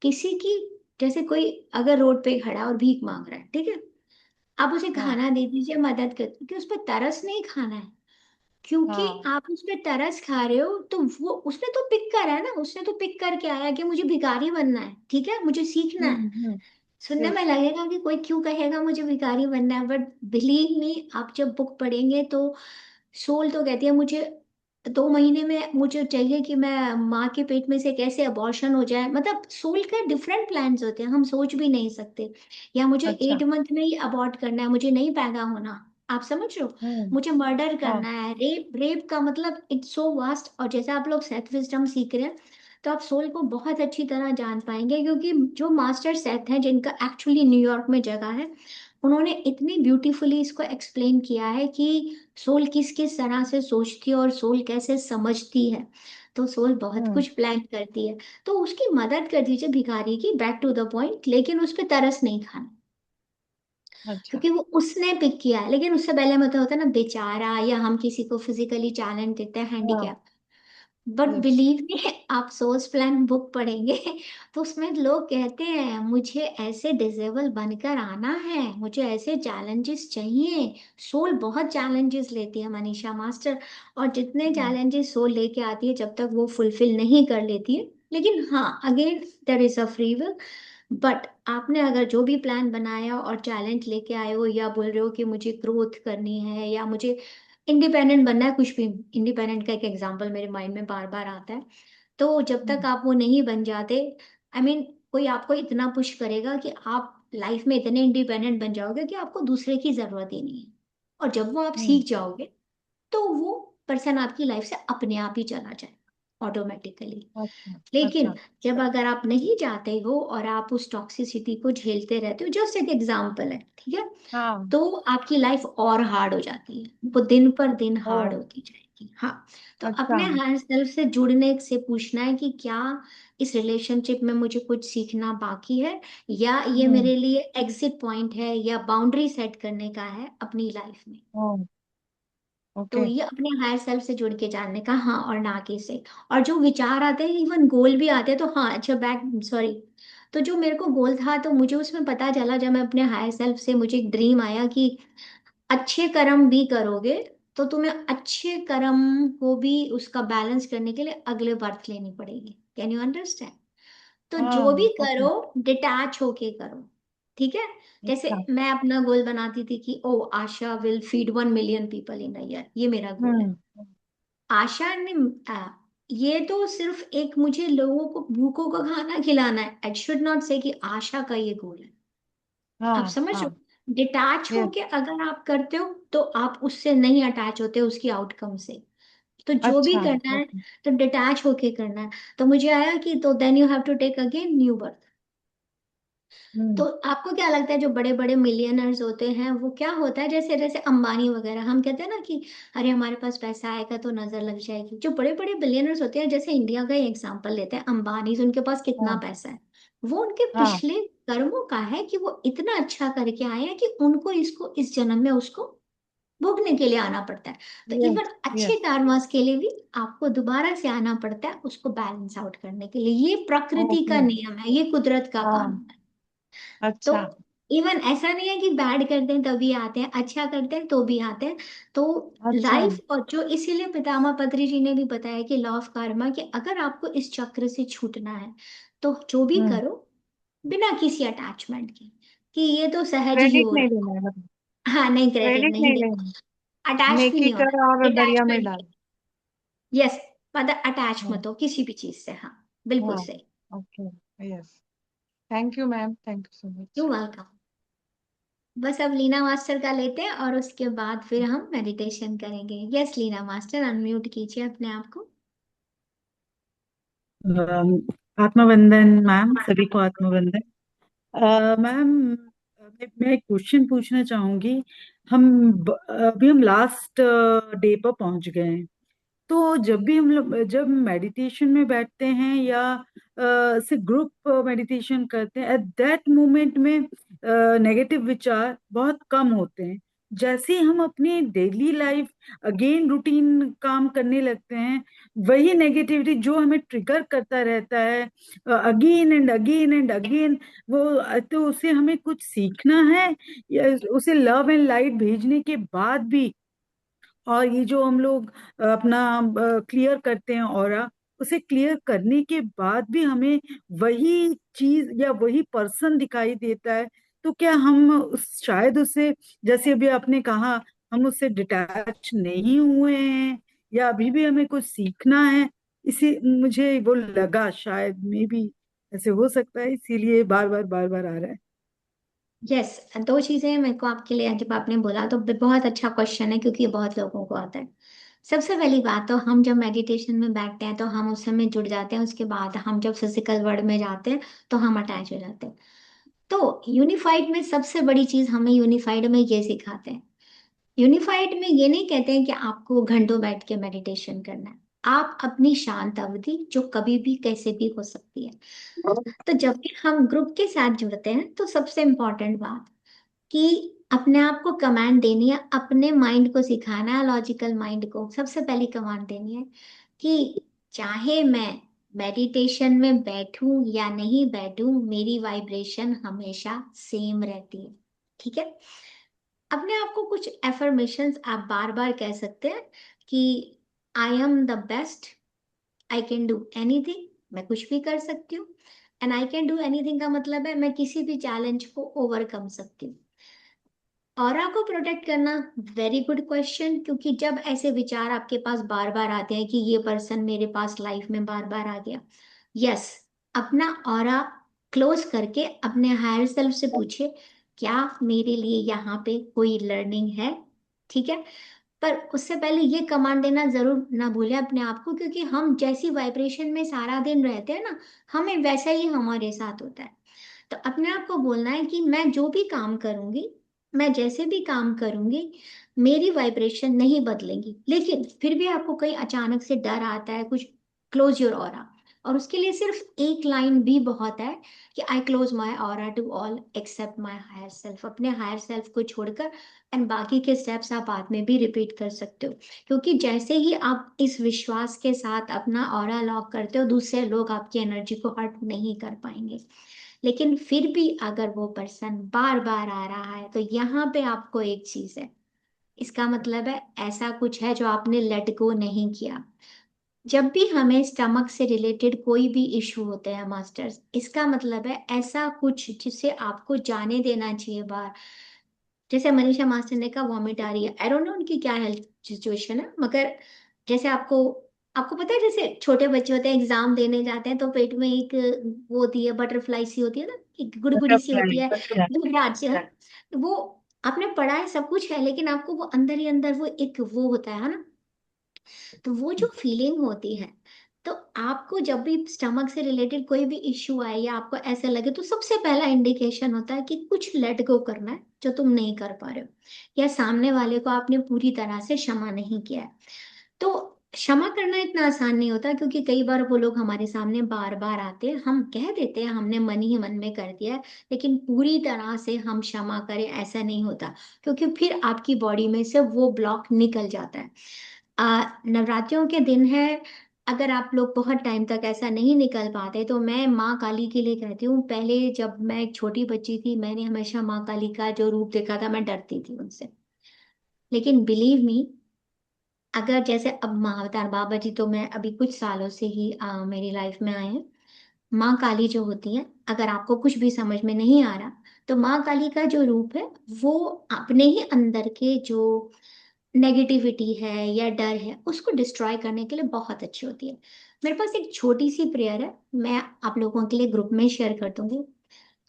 किसी की, जैसे कोई अगर रोड पे खड़ा है और भीख मांग रहा है, ठीक है, आप उसे हाँ खाना दे दीजिए, मदद कर, क्योंकि उस पर तरस नहीं खाना है, क्योंकि हाँ। आप उस पर तरस खा रहे हो, तो वो उसने तो पिक करा है ना, उसने तो पिक करके आया कि मुझे भिखारी बनना है, ठीक है, मुझे सीखना है। हम्म। सुनने में यस। लगेगा कि कोई क्यों कहेगा मुझे भिखारी बनना है, बट बिलीव मी, आप जब बुक पढ़ेंगे तो सोल तो कहती है मुझे 2 महीने में मुझे चाहिए कि मैं माँ के पेट में से कैसे अबॉर्शन हो जाए, मतलब सोल के डिफरेंट प्लान्स होते हैं, हम सोच भी नहीं सकते। या मुझे अच्छा। 8 मंथ में ही अबॉर्ट करना है, मुझे नहीं पैदा होना, आप समझ रहे हो, हम्म। मुझे मर्डर हाँ। करना है, रेप, रेप का मतलब इट्स सो वास्ट। और जैसे आप लोग सेथ विजडम सीख रहे हैं, तो आप सोल को बहुत अच्छी तरह जान पाएंगे, क्योंकि जो मास्टर सेथ हैं जिनका एक्चुअली न्यूयॉर्क में जगह है, उन्होंने इतनी ब्यूटीफुली इसको एक्सप्लेन किया है कि सोल किस किस तरह से सोचती है और सोल कैसे समझती है। तो सोल बहुत हम्म। कुछ प्लान करती है, तो उसकी मदद कर दीजिए भिखारी की, बैक टू द पॉइंट, लेकिन उस पर तरस नहीं खाना, अच्छा। क्योंकि वो उसने पिक किया है। लेकिन उससे पहले मतलब होता है ना बेचारा, या हम किसी को फिजिकली चैलेंज देते हैं, हाँ। Handicap, but yes. Believe me, आप सोर्स प्लान बुक पढ़ेंगे तो उसमें लोग कहते हैं मुझे ऐसे डिसेबल बनकर आना है, मुझे ऐसे चैलेंजेस चाहिए। सोल बहुत चैलेंजेस लेती है मनीषा मास्टर, और जितने हाँ। चैलेंजेस सोल लेके आती है, जब तक वो फुलफिल नहीं कर लेती है, लेकिन हाँ, again there is a free will. But आपने अगर जो भी प्लान बनाया और चैलेंज लेके आए हो, या बोल रहे हो कि मुझे ग्रोथ करनी है या मुझे इंडिपेंडेंट बनना है, कुछ भी, इंडिपेंडेंट का एक एग्जांपल मेरे माइंड में बार बार आता है, तो जब तक हम्म। आप वो नहीं बन जाते, आई मीन कोई आपको इतना पुश करेगा कि आप लाइफ में इतने इंडिपेंडेंट बन जाओगे कि आपको दूसरे की जरूरत ही नहीं है। और जब वो आप हम्म। सीख जाओगे, तो वो पर्सन आपकी लाइफ से अपने आप ही चला जाएगा ऑटोमेटिकली। अच्छा। लेकिन अच्छा। जब अगर आप नहीं जाते हो और आप उस टॉक्सिसिटी को झेलते रहते हो, जस्ट एक एग्जाम्पल है, ठीक है, हाँ। तो आपकी लाइफ और हार्ड हो जाती है, वो दिन पर दिन ओ। हार्ड होती जाएगी। हाँ, तो अच्छा। अपने हायर सेल्फ से जुड़ने से पूछना है कि क्या इस रिलेशनशिप में मुझे कुछ सीखना बाकी है, या ये हम्म। मेरे लिए एग्जिट पॉइंट है, या बाउंड्री सेट करने का है अपनी लाइफ में। ओ। तो ओके। ये अपने हायर सेल्फ से जुड़ के जानने का, हाँ और ना के से। और जो विचार आते हैं, इवन गोल भी आते हैं, तो हाँ, अच्छा बैक, सॉरी, तो जो मेरे को गोल था, तो मुझे उसमें पता चला जब मैं अपने हायर सेल्फ से, मुझे एक ड्रीम आया कि अच्छे कर्म भी करोगे तो तुम्हें अच्छे कर्म को भी उसका बैलेंस करने के लिए अगले बर्थ लेनी पड़ेगी। Can you understand? तो जो भी हाँ। ओके। करो, डिटैच होके करो, ठीक है। जैसे अच्छा। मैं अपना गोल बनाती थी कि ओ Asha will feed 1 million people in a year, ये मेरा गोल है। हम्म। आशा ने ये तो सिर्फ एक, मुझे लोगों को भूखों को खाना खिलाना है, आई शुड नॉट से कि आशा का ये गोल है। आप हाँ समझ रहे हाँ। हो, डिटैच यस। होके अगर आप करते हो, तो आप उससे नहीं अटैच होते उसकी आउटकम से। तो जो भी अच्छा। करना है, ओके। तो डिटैच होके करना है। तो मुझे आया कि तो then you have to take again new birth. तो हम्म। आपको क्या लगता है जो बड़े बड़े मिलियनर्स होते हैं, वो क्या होता है, जैसे जैसे अंबानी वगैरह, हम कहते हैं ना कि अरे हमारे पास पैसा आएगा तो नजर लग जाएगी, जो बड़े बड़े बिलियनर्स होते हैं, जैसे इंडिया का ही एग्जांपल लेते हैं, अंबानी, उनके पास कितना हाँ पैसा है, वो उनके हाँ। पिछले कर्मों का है कि वो इतना अच्छा करके आए हैं कि उनको इसको इस जन्म में उसको भोगने के लिए आना पड़ता है। तो यस। इवन अच्छे यस। कर्मास के लिए भी आपको दोबारा से आना पड़ता है उसको बैलेंस आउट करने के लिए। ये प्रकृति का ओके। नियम है, ये कुदरत का हाँ। कानून है। तो अच्छा। इवन ऐसा नहीं है कि बैड करते हैं तभी आते हैं, अच्छा करते हैं तो भी आते हैं। तो अच्छा। लाइफ, और जो इसीलिए पितामह पत्री जी ने भी बताया कि लॉ ऑफ कार्मा, कि अगर आपको इस चक्र से छूटना है, तो जो भी हम्म। करो बिना किसी अटैचमेंट के, कि ये तो सहज ही क्रेडिट हो नहीं रहा लेना है मतलब। है। हाँ, नहीं, क्रेडिट क्रेडिट नहीं नहीं देना, लेना। अटैच भी नेकी नहीं होना, कर और दरिया में डिटैचमेंट डाल। भी। यस, मतलब अटैच हाँ मत हो किसी भी चीज से, हाँ, बिल्कुल हाँ। सही। Okay. Yes. Thank you ma'am, thank you so you much. Welcome. बस अब लीना मास्टर का लेते हैं और उसके बाद फिर हम मेडिटेशन करेंगे। यस, लीना मास्टर, अनम्यूट कीजिए अपने आप को। अम, आत्मवंदन मैम, सभी को आत्मवंदन। मैम, मैं एक क्वेश्चन पूछना चाहूंगी। अभी हम लास्ट डे पर पहुंच गए हैं। तो जब भी हम लोग जब मेडिटेशन में बैठते हैं या से ग्रुप मेडिटेशन करते हैं, एट दैट मोमेंट में नेगेटिव विचार बहुत कम होते हैं। जैसे ही हम अपनी डेली लाइफ अगेन रूटीन काम करने लगते हैं, वही नेगेटिविटी जो हमें ट्रिगर करता रहता है again and again and again, वो तो उसे हमें कुछ सीखना है या उसे लव एंड लाइट भेजने के बाद भी, और ये जो हम लोग अपना क्लियर करते हैं ऑरा, उसे क्लियर करने के बाद भी हमें वही चीज या वही पर्सन दिखाई देता है, तो क्या हम शायद उससे, जैसे अभी आपने कहा, हम उससे डिटैच नहीं हुए हैं या अभी भी हमें कुछ सीखना है? इसी मुझे वो लगा, शायद मे बी ऐसे हो सकता है, इसीलिए बार बार आ रहा है। यस, दो चीजें मेरे को आपके लिए जब आपने बोला तो बहुत अच्छा क्वेश्चन है, क्योंकि ये बहुत लोगों को आता है। सबसे पहली बात तो हम जब मेडिटेशन में बैठते हैं तो हम उस समय जुड़ जाते हैं, उसके बाद हम जब फिजिकल वर्ल्ड में जाते हैं तो हम अटैच हो जाते हैं। तो यूनिफाइड में सबसे बड़ी चीज हमें यूनिफाइड में ये सिखाते हैं, यूनिफाइड में ये नहीं कहते हैं कि आपको घंटों बैठ के मेडिटेशन करना है। आप अपनी शांत अवधि जो कभी भी कैसे भी हो सकती है। तो जब भी हम ग्रुप के साथ जुड़ते हैं तो सबसे इम्पोर्टेंट बात कि अपने आप को कमांड देनी है, अपने माइंड को सिखाना है, लॉजिकल माइंड को सबसे पहली कमांड देनी है कि चाहे मैं मेडिटेशन में बैठूं या नहीं बैठूं, मेरी वाइब्रेशन हमेशा सेम रहती है। ठीक है। अपने आप को कुछ एफर्मेशंस आप बार बार कह सकते हैं कि I am the best, I can do anything, मैं कुछ भी कर सकती हूँ। And I can do anything का मतलब है मैं किसी भी चैलेंज को ओवरकम सकती हूँ। ऑरा को प्रोटेक्ट करना, वेरी गुड क्वेश्चन, क्योंकि जब ऐसे विचार आपके पास बार बार आते हैं कि ये पर्सन मेरे पास लाइफ में बार बार आ गया, यस, अपना ऑरा क्लोज करके अपने हायर सेल्फ से पूछिए क्या मेरे लिए यहाँ पे कोई लर्निंग है। ठीक है। पर उससे पहले ये कमांड देना जरूर ना भूलें अपने आप को, क्योंकि हम जैसी वाइब्रेशन में सारा दिन रहते हैं ना, हमें वैसा ही हमारे साथ होता है। तो अपने आप को बोलना है कि मैं जो भी काम करूंगी, मैं जैसे भी काम करूंगी, मेरी वाइब्रेशन नहीं बदलेंगी। लेकिन फिर भी आपको कहीं अचानक से डर आता है कुछ, क्लोज योर ऑरा। और उसके लिए सिर्फ एक लाइन भी बहुत है कि I close my aura to all except my higher self, अपने हायर सेल्फ को छोड़कर। एंड बाकी के स्टेप्स आप बाद में भी रिपीट कर सकते हो, क्योंकि जैसे ही आप इस विश्वास के साथ अपना ऑरा लॉक करते हो, दूसरे लोग आपकी एनर्जी को हर्ट नहीं कर पाएंगे। लेकिन फिर भी अगर वो पर्सन बार बार आ रहा है तो यहाँ पे आपको एक चीज है, इसका मतलब है ऐसा कुछ है जो आपने लेट गो नहीं किया। जब भी हमें स्टमक से रिलेटेड कोई भी इशू होते हैं मास्टर्स, इसका मतलब है ऐसा कुछ जिसे आपको जाने देना चाहिए बाहर। जैसे मनीषा मास्टर ने कहा वॉमिट आ रही है, आई डोंट नो उनकी क्या हेल्थ सिचुएशन है, मगर जैसे आपको आपको पता है जैसे छोटे बच्चे होते हैं एग्जाम देने जाते हैं तो पेट में एक वो होती है, बटरफ्लाई सी होती है ना, एक गुड़गुड़ी सी होती है, घबराहट सी है। वो आपने पढ़ा है, सब कुछ है, लेकिन आपको वो अंदर ही अंदर वो एक वो होता है ना। तो वो जो फीलिंग होती है, तो आपको जब भी स्टमक से रिलेटेड कोई भी इश्यू आए या आपको ऐसा लगे, तो सबसे पहला इंडिकेशन होता है कि कुछ लेट गो करना है जो तुम नहीं कर पा रहे हो, या सामने वाले को आपने पूरी तरह से क्षमा नहीं किया है। तो क्षमा करना इतना आसान नहीं होता, क्योंकि कई बार वो लोग हमारे सामने बार बार आते हैं, हम कह देते हैं हमने मन ही मन में कर दिया है, लेकिन पूरी तरह से हम क्षमा करें ऐसा नहीं होता, क्योंकि फिर आपकी बॉडी में से वो ब्लॉक निकल जाता है। नवरात्रियों के दिन है, अगर आप लोग बहुत टाइम तक ऐसा नहीं निकल पाते तो मैं माँ काली के लिए कहती हूँ, पहले जब मैं एक छोटी बच्ची थी मैंने हमेशा माँ काली का जो रूप देखा था, मैं डरती थी उनसे। लेकिन बिलीव मी, अगर जैसे अब महाअवतार बाबा जी तो मैं अभी कुछ सालों से ही मेरी लाइफ में आए हैं। माँ काली जो होती है, अगर आपको कुछ भी समझ में नहीं आ रहा, तो माँ काली का जो रूप है वो अपने ही अंदर के जो नेगेटिविटी है या डर है उसको डिस्ट्रॉय करने के लिए बहुत अच्छी होती है। मेरे पास एक छोटी सी प्रेयर है, मैं आप लोगों के लिए ग्रुप में शेयर कर दूंगी।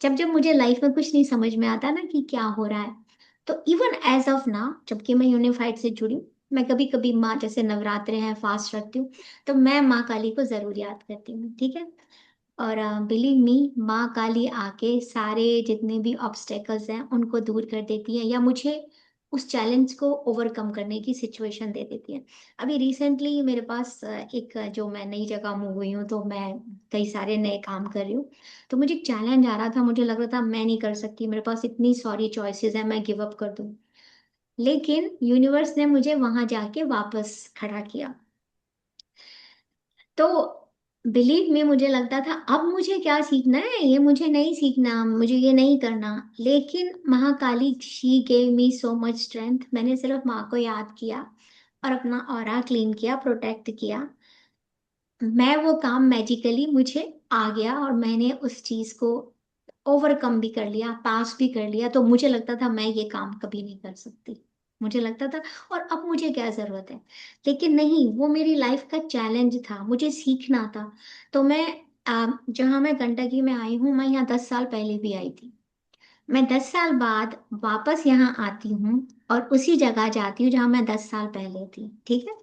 जब जब मुझे लाइफ में कुछ नहीं समझ में आता ना कि क्या हो रहा है, तो इवन एज ऑफ ना, जबकि मैं यूनिफाइड से जुड़ी हूँ, मैं कभी कभी माँ जैसे नवरात्रे हैं फास्ट रखती हूँ, तो मैं माँ काली को जरूर याद करती हूँ। ठीक है। और बिलीव मी, माँ काली आके सारे जितने भी ऑब्स्टेकल्स हैं उनको दूर कर देती है, या मुझे उस चैलेंज को ओवरकम करने की सिचुएशन दे देती है। अभी रिसेंटली मेरे पास एक जो मैं नई जगह मूव हुई हूँ, तो मैं कई सारे नए काम कर रही हूँ। तो मुझे एक चैलेंज आ रहा था, मुझे लग रहा था मैं नहीं कर सकती, मेरे पास इतनी सारी चॉइसेस है, मैं गिव अप कर दूँ। लेकिन यूनिवर्स ने मुझे वहां जाके वापस खड़ा किया। तो बिलीव में मुझे लगता था अब मुझे क्या सीखना है, ये मुझे नहीं सीखना, मुझे ये नहीं करना। लेकिन Mahakali she gave me so much strength. मैंने सिर्फ माँ को याद किया और अपना ऑरा क्लीन किया, प्रोटेक्ट किया। मैं वो काम मैजिकली मुझे आ गया और मैंने उस चीज को ओवरकम भी कर लिया, पास भी कर लिया। तो मुझे लगता था मैं ये काम कभी नहीं कर सकती, मुझे लगता था और अब मुझे क्या जरूरत है। लेकिन नहीं, वो मेरी लाइफ का चैलेंज था, मुझे सीखना था। तो मैं जहाँ मैं गंडकी में आई हूँ, मैं यहाँ 10 साल पहले भी आई थी। मैं 10 साल बाद वापस यहाँ आती हूँ और उसी जगह जाती हूँ जहाँ मैं 10 साल पहले थी, ठीक है।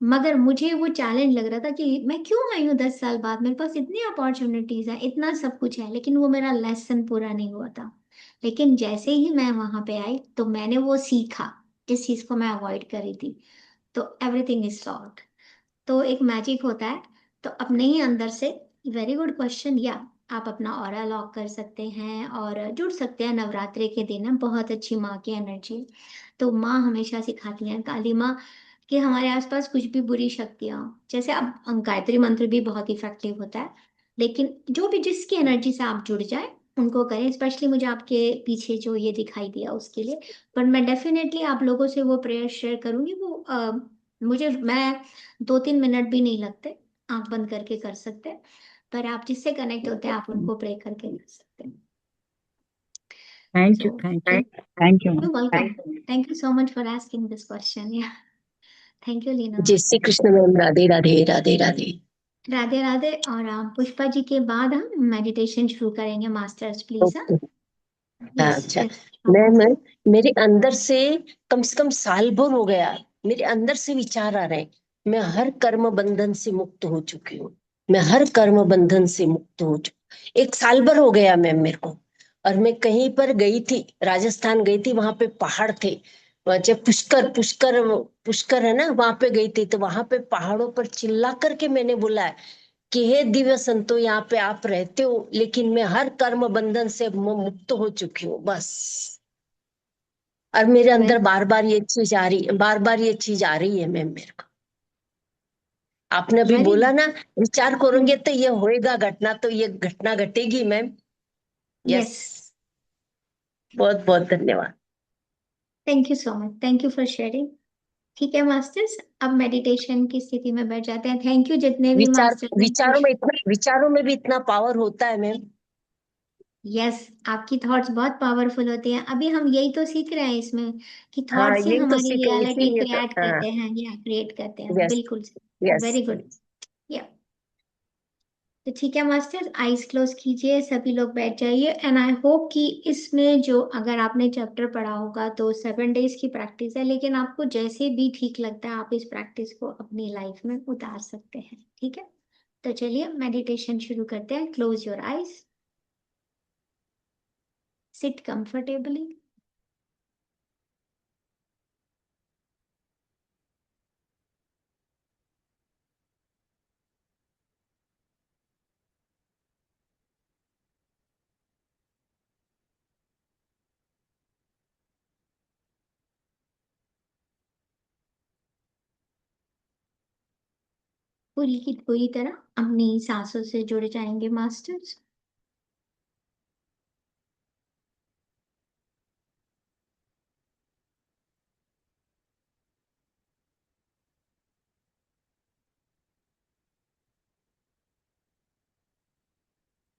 मगर मुझे वो चैलेंज लग रहा था कि मैं क्यों आई हूँ 10 साल बाद, मेरे पास इतनी अपॉर्चुनिटीज है, इतना सब कुछ है, लेकिन वो मेरा लेसन पूरा नहीं हुआ था। लेकिन जैसे ही मैं वहां पे आई तो मैंने वो सीखा जिस चीज को मैं अवॉइड कर रही थी। तो एवरीथिंग इज सॉल्व्ड। तो एक मैजिक होता है। तो अपने ही अंदर से, वेरी गुड क्वेश्चन, या आप अपना ऑरा लॉक कर सकते हैं और जुड़ सकते हैं। नवरात्रि के दिन है, बहुत अच्छी माँ की एनर्जी। तो माँ हमेशा सिखाती हैं, काली माँ, कि हमारे आसपास कुछ भी बुरी शक्तियां हो, जैसे अब गायत्री मंत्र भी बहुत इफेक्टिव होता है, लेकिन जो भी जिसकी एनर्जी से आप जुड़ जाए उनको करें। स्पेशली मुझे आपके पीछे जो ये दिखाई दिया उसके लिए। पर मैं डेफिनेटली आप लोगों से वो प्रेयर शेयर करूंगी। वो मैं 2-3 मिनट भी नहीं लगते, आंख बंद करके कर सकते हैं। पर आप जिससे कनेक्ट होते हैं आप उनको प्रे करके कर सकते हैं। Thank so you, thank you, thank you. You welcome. Thank you so much for asking this question. या थैंक यू लीना। जय श्री कृष्ण मैम। राधे राधे राधे राधे। राधे राधे। और पुष्पा जी के बाद हम मेडिटेशन शुरू करेंगे मास्टर्स, प्लीज। हाँ, ओके। हाँ, यस अच्छा। यस। मैम, मेरे अंदर से कम साल भर हो गया, मेरे अंदर से विचार आ रहे हैं, मैं हर कर्म बंधन से मुक्त हो चुकी हूँ। मैं हर कर्म बंधन से मुक्त हो चुकी, 1 साल भर हो गया मैम मेरे को। और मैं कहीं पर गई थी, राजस्थान गई थी, वहां पे पहाड़ थे। जब पुष्कर पुष्कर पुष्कर है ना, वहां पे गई थी, तो वहां पे पहाड़ों पर चिल्ला करके मैंने बोला कि हे दिव्य संतो, यहाँ पे आप रहते हो, लेकिन मैं हर कर्म बंधन से मुक्त हो चुकी हूँ, बस। और मेरे अंदर वेरी बार बार ये चीज आ रही, बार बार ये चीज आ रही है मैम मेरे को। आपने अभी वेरी। बोला ना, विचार करोगे तो ये होएगा घटना, तो ये घटना घटेगी मैम। यस। यस। बहुत बहुत धन्यवाद। Thank you so much, thank you for sharing. ठीक है मास्टर्स, अब मेडिटेशन की स्थिति में बैठ जाते हैं। थैंक यू जितने भी विचार मास्टर्स ने पूछ। विचारों में भी इतना पावर होता है मैम। यस, आपकी थॉट्स बहुत पावरफुल होती हैं। अभी हम यही तो सीख रहे हैं इसमें, कि हाँ, थॉट से यही तो हमारी सीख रहे, रियलिटी इसीलिए तो। क्रिएट हाँ। करते हैं या क्रिएट करते हैं। यस। बिल्कुल। यस। Very good. या तो ठीक है मास्टर, आईज क्लोज कीजिए, सभी लोग बैठ जाइए। एंड आई होप कि इसमें जो, अगर आपने चैप्टर पढ़ा होगा तो 7 डेज की प्रैक्टिस है, लेकिन आपको जैसे भी ठीक लगता है आप इस प्रैक्टिस को अपनी लाइफ में उतार सकते हैं। ठीक है, तो चलिए मेडिटेशन शुरू करते हैं। Close your eyes, seat comfortably. पूरी की पूरी तरह अपनी सांसों से जुड़ जाएंगे मास्टर्स।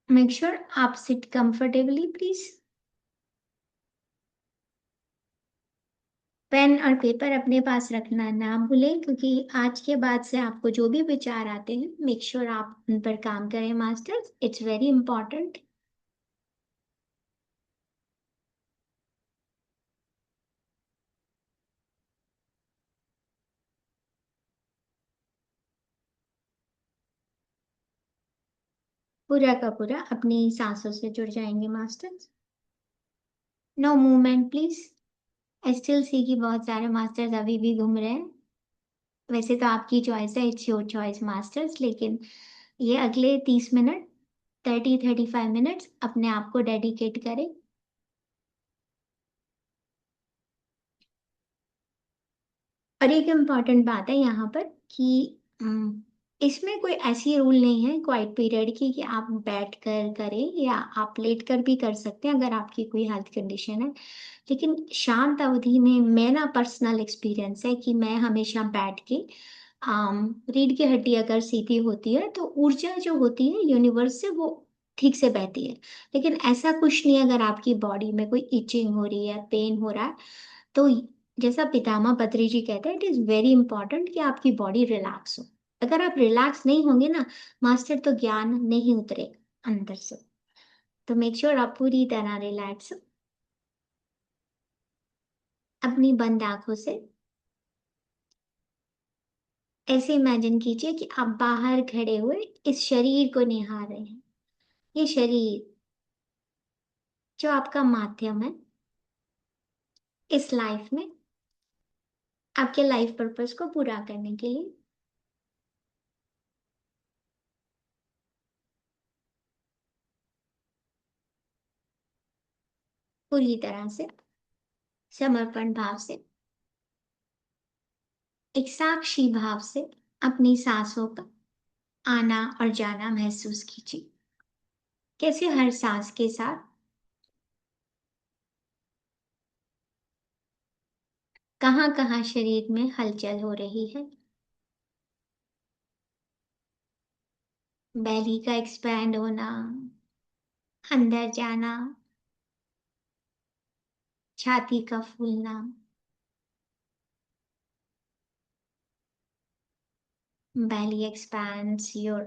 मेक श्योर आप सिट कंफर्टेबली प्लीज। पेन और पेपर अपने पास रखना ना भूलें, क्योंकि आज के बाद से आपको जो भी विचार आते हैं मेक श्योर आप उन पर काम करें मास्टर्स, इट्स वेरी इंपॉर्टेंट। पूरा का पूरा अपनी सांसों से जुड़ जाएंगे masters. No movement please. I still see कि बहुत सारे मास्टर्स अभी भी घूम रहे हैं। वैसे तो आपकी चॉइस है, इट्स योर चॉइस मास्टर्स, लेकिन ये अगले 30 मिनट 35 मिनट्स अपने आप को डेडिकेट करें। और एक इम्पॉर्टेंट बात है यहाँ पर कि इसमें कोई ऐसी रूल नहीं है क्वाइट पीरियड की कि आप बैठ कर करें या आप लेट कर भी कर सकते हैं अगर आपकी कोई हेल्थ कंडीशन है। लेकिन शांत अवधि में मैं ना पर्सनल एक्सपीरियंस है कि मैं हमेशा बैठ के रीढ़ की हड्डी अगर सीधी होती है तो ऊर्जा जो होती है यूनिवर्स से वो ठीक से बहती है। लेकिन ऐसा कुछ नहीं है, अगर आपकी बॉडी में कोई इचिंग हो रही है, पेन हो रहा है, तो जैसा पितामह पत्री जी कहते हैं, इट इज वेरी इंपॉर्टेंट कि आपकी बॉडी रिलैक्स हो। अगर आप रिलैक्स नहीं होंगे ना मास्टर, तो ज्ञान नहीं उतरेगा अंदर से। तो मेक श्योर आप पूरी तरह रिलैक्स हो। अपनी बंद आंखों से ऐसे इमेजिन कीजिए कि आप बाहर खड़े हुए इस शरीर को निहार रहे हैं। ये शरीर जो आपका माध्यम है इस लाइफ में, आपके लाइफ पर्पस को पूरा करने के लिए। पूरी तरह से समर्पण भाव से, एक साक्षी भाव से अपनी सांसों का आना और जाना महसूस कीजिए। कैसे हर सांस के साथ कहाँ कहाँ शरीर में हलचल हो रही है। बेली का एक्सपैंड होना, अंदर जाना, छाती का फूलना। Belly expands, your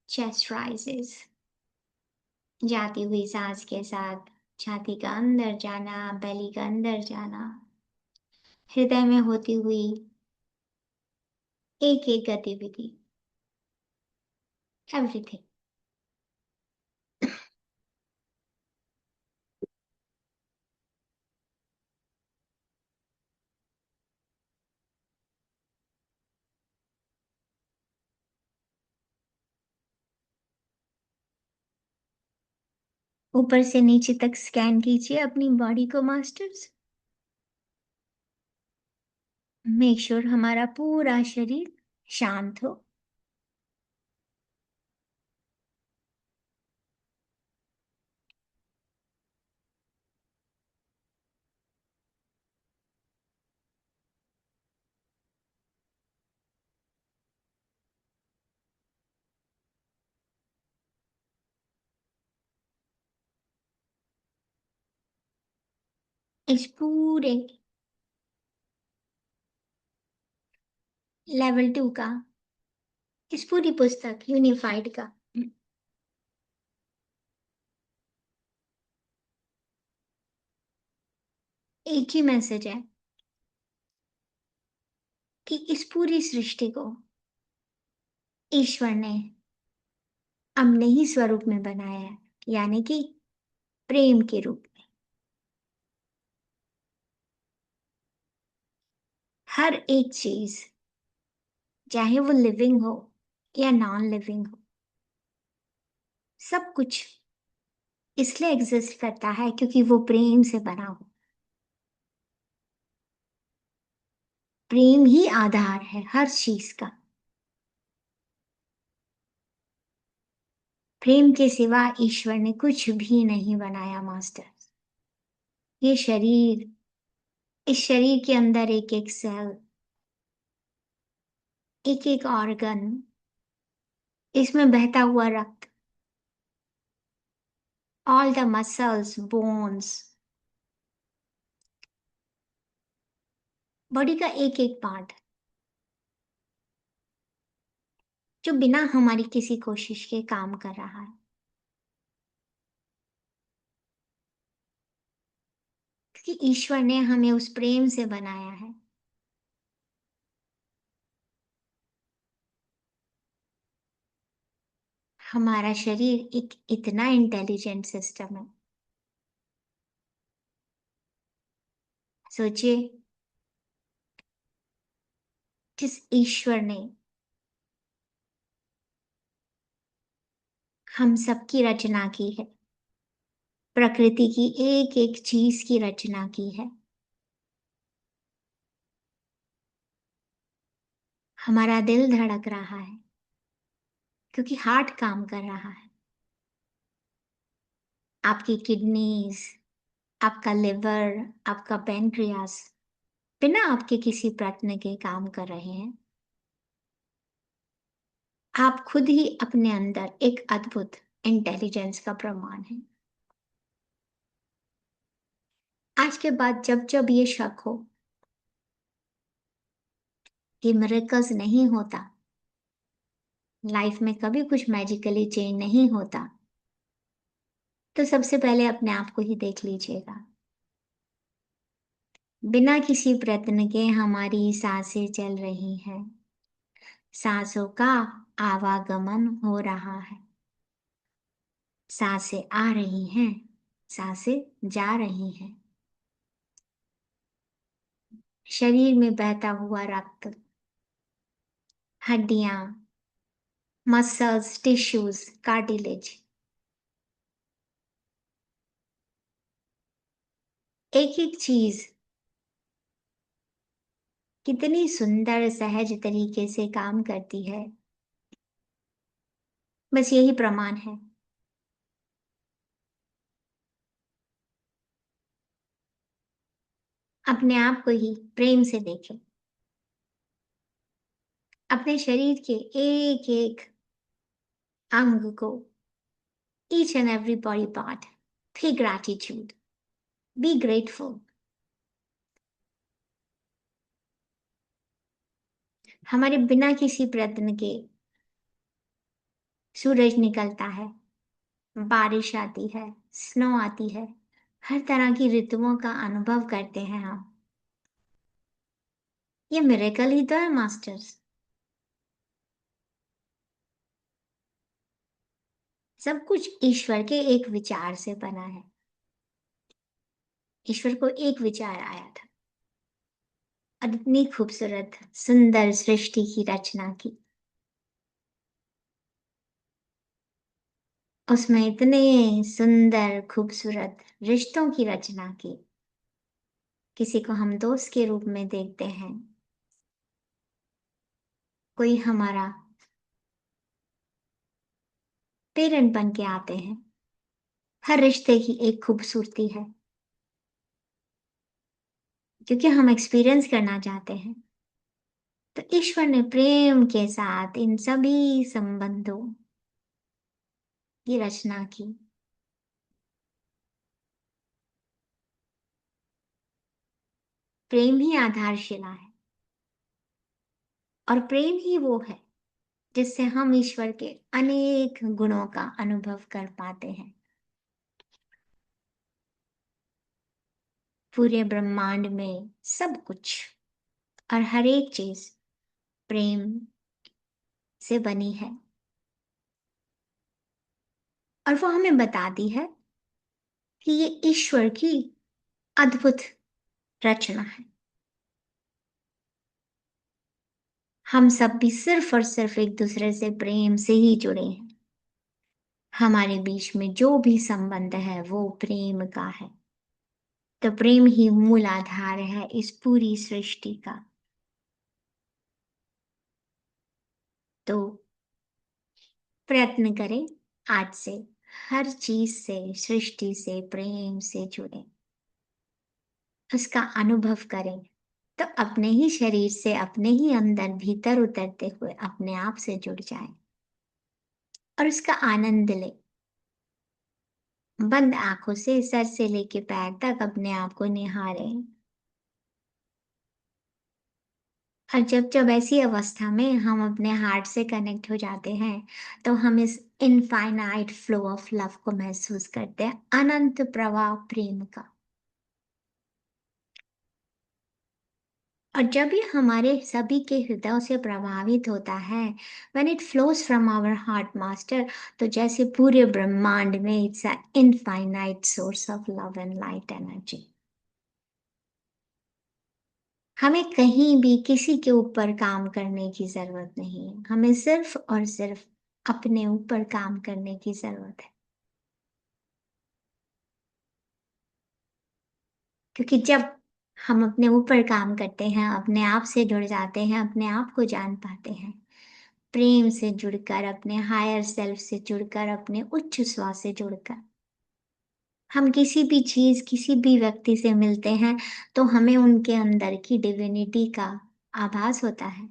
chest rises. जाती हुई सांस के साथ छाती का अंदर जाना, बेली का अंदर जाना, हृदय में होती हुई एक एक गतिविधि, एवरीथिंग। ऊपर से नीचे तक स्कैन कीजिए अपनी बॉडी को मास्टर्स। मेक श्योर हमारा पूरा शरीर शांत हो। इस पूरे लेवल 2 का, इस पूरी पुस्तक यूनिफाइड का एक ही मैसेज है कि इस पूरी सृष्टि को ईश्वर ने अपने ही स्वरूप में बनाया है, यानी कि प्रेम के रूप में। हर एक चीज, चाहे वो लिविंग हो या नॉन लिविंग हो, सब कुछ इसलिए एग्जिस्ट करता है क्योंकि वो प्रेम से बना हो। प्रेम ही आधार है हर चीज का। प्रेम के सिवा ईश्वर ने कुछ भी नहीं बनाया मास्टर। ये शरीर, इस शरीर के अंदर एक एक सेल, एक एक ऑर्गन, इसमें बहता हुआ रक्त, all the muscles, bones, body का एक एक पार्ट जो बिना हमारी किसी कोशिश के काम कर रहा है। क्योंकि ईश्वर ने हमें उस प्रेम से बनाया है। हमारा शरीर एक इतना इंटेलिजेंट सिस्टम है। सोचिए, जिस ईश्वर ने हम सबकी रचना की है, प्रकृति की एक एक चीज की रचना की है, हमारा दिल धड़क रहा है क्योंकि हार्ट काम कर रहा है, आपकी किडनीज, आपका लिवर, आपका पैनक्रियास बिना आपके किसी प्रयत्न के काम कर रहे हैं। आप खुद ही अपने अंदर एक अद्भुत इंटेलिजेंस का प्रमाण है। आज के बाद जब जब ये शक हो कि मिरेकल्स नहीं होता, लाइफ में कभी कुछ मैजिकली चेंज नहीं होता, तो सबसे पहले अपने आप को ही देख लीजिएगा। बिना किसी प्रयत्न के हमारी सांसें चल रही हैं, सांसों का आवागमन हो रहा है, सांसें आ रही हैं, सांसें जा रही हैं। शरीर में बहता हुआ रक्त, हड्डियां, मसल्स, टिश्यूज, कार्टिलेज, एक एक चीज कितनी सुंदर सहज तरीके से काम करती है। बस यही प्रमाण है। अपने आप को ही प्रेम से देखें, अपने शरीर के एक एक अंग को, each and every body part, feel gratitude, be grateful। हमारे बिना किसी प्रयत्न के सूरज निकलता है, बारिश आती है, स्नो आती है, हर तरह की ऋतुओं का अनुभव करते हैं हम। ये मिरेकल ही तो है मास्टर्स। सब कुछ ईश्वर के एक विचार से बना है। ईश्वर को एक विचार आया था और इतनी खूबसूरत सुंदर सृष्टि की रचना की। उसमें इतने सुंदर खूबसूरत रिश्तों की रचना की। किसी को हम दोस्त के रूप में देखते हैं, कोई हमारा पेरेंट बन के आते हैं। हर रिश्ते की एक खूबसूरती है क्योंकि हम एक्सपीरियंस करना चाहते हैं। तो ईश्वर ने प्रेम के साथ इन सभी संबंधों की रचना की। प्रेम ही आधारशिला है और प्रेम ही वो है जिससे हम ईश्वर के अनेक गुणों का अनुभव कर पाते हैं। पूरे ब्रह्मांड में सब कुछ और हर एक चीज प्रेम से बनी है और वो हमें बताती है कि ये ईश्वर की अद्भुत रचना है। हम सब भी सिर्फ और सिर्फ एक दूसरे से प्रेम से ही जुड़े हैं। हमारे बीच में जो भी संबंध है वो प्रेम का है। तो प्रेम ही मूल आधार है इस पूरी सृष्टि का। तो प्रयत्न करें आज से हर चीज से, सृष्टि से प्रेम से जुड़े, उसका अनुभव करें तो अपने ही शरीर से, अपने ही अंदर भीतर उतरते हुए अपने आप से जुड़ जाए और उसका आनंद ले। बंद आंखों से सर से लेके पैर तक अपने आप को निहारें। और जब जब ऐसी अवस्था में हम अपने हार्ट से कनेक्ट हो जाते हैं तो हम इस इनफाइनाइट फ्लो ऑफ लव को महसूस करते हैं, अनंत प्रवाह प्रेम का। और जब ये हमारे सभी के हृदयों से प्रभावित होता है, when it flows from our heart master, तो जैसे पूरे ब्रह्मांड में it's a infinite source of love and light energy। हमें कहीं भी किसी के ऊपर काम करने की जरूरत नहीं है, हमें सिर्फ और सिर्फ अपने ऊपर काम करने की जरूरत है। क्योंकि जब हम अपने ऊपर काम करते हैं, अपने आप से जुड़ जाते हैं, अपने आप को जान पाते हैं, प्रेम से जुड़कर, अपने हायर सेल्फ से जुड़कर, अपने उच्च स्व से जुड़कर हम किसी भी चीज, किसी भी व्यक्ति से मिलते हैं, तो हमें उनके अंदर की डिविनिटी का आभास होता है।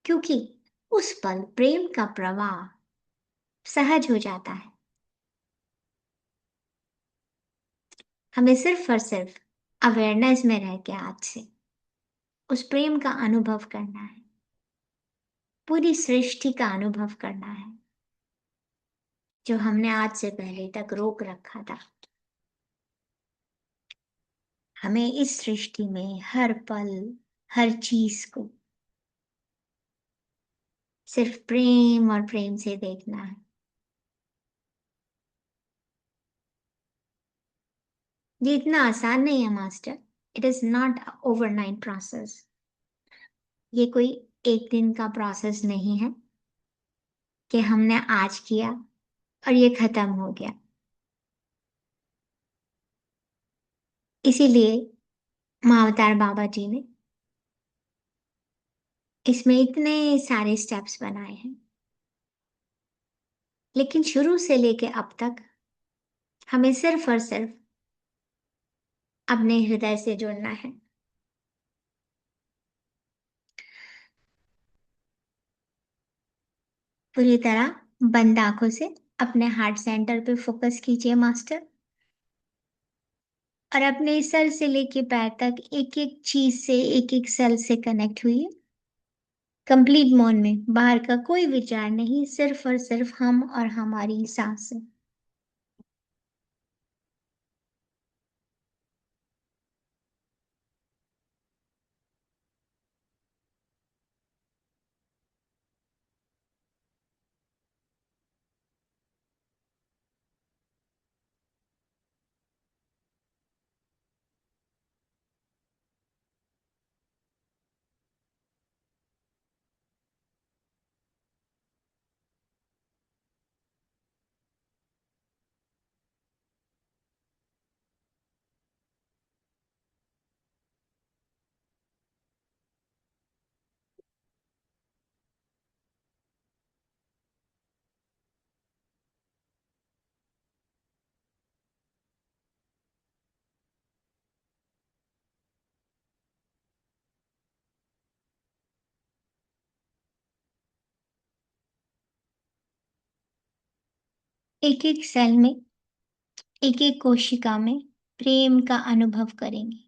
क्योंकि उस पल प्रेम का प्रवाह सहज हो जाता है। हमें सिर्फ और सिर्फ अवेयरनेस में रह के आज से उस प्रेम का अनुभव करना है, पूरी सृष्टि का अनुभव करना है, जो हमने आज से पहले तक रोक रखा था। हमें इस सृष्टि में हर पल, हर चीज को सिर्फ प्रेम और प्रेम से देखना है। ये इतना आसान नहीं है master. It is not overnight process. ये कोई एक दिन का प्रोसेस नहीं है कि हमने आज किया और ये खत्म हो गया। इसीलिए महाअवतार बाबा जी ने इसमें इतने सारे स्टेप्स बनाए हैं। लेकिन शुरू से लेके अब तक हमें सिर्फ और सिर्फ अपने हृदय से जुड़ना है। पूरी तरह बंद आंखों से अपने हार्ट सेंटर पे फोकस कीजिए मास्टर, और अपने सर से लेके पैर तक एक एक चीज से, एक एक सेल से कनेक्ट हुई। कंप्लीट मौन में, बाहर का कोई विचार नहीं, सिर्फ और सिर्फ हम और हमारी सांसें। एक एक सेल में, एक एक कोशिका में प्रेम का अनुभव करेंगे।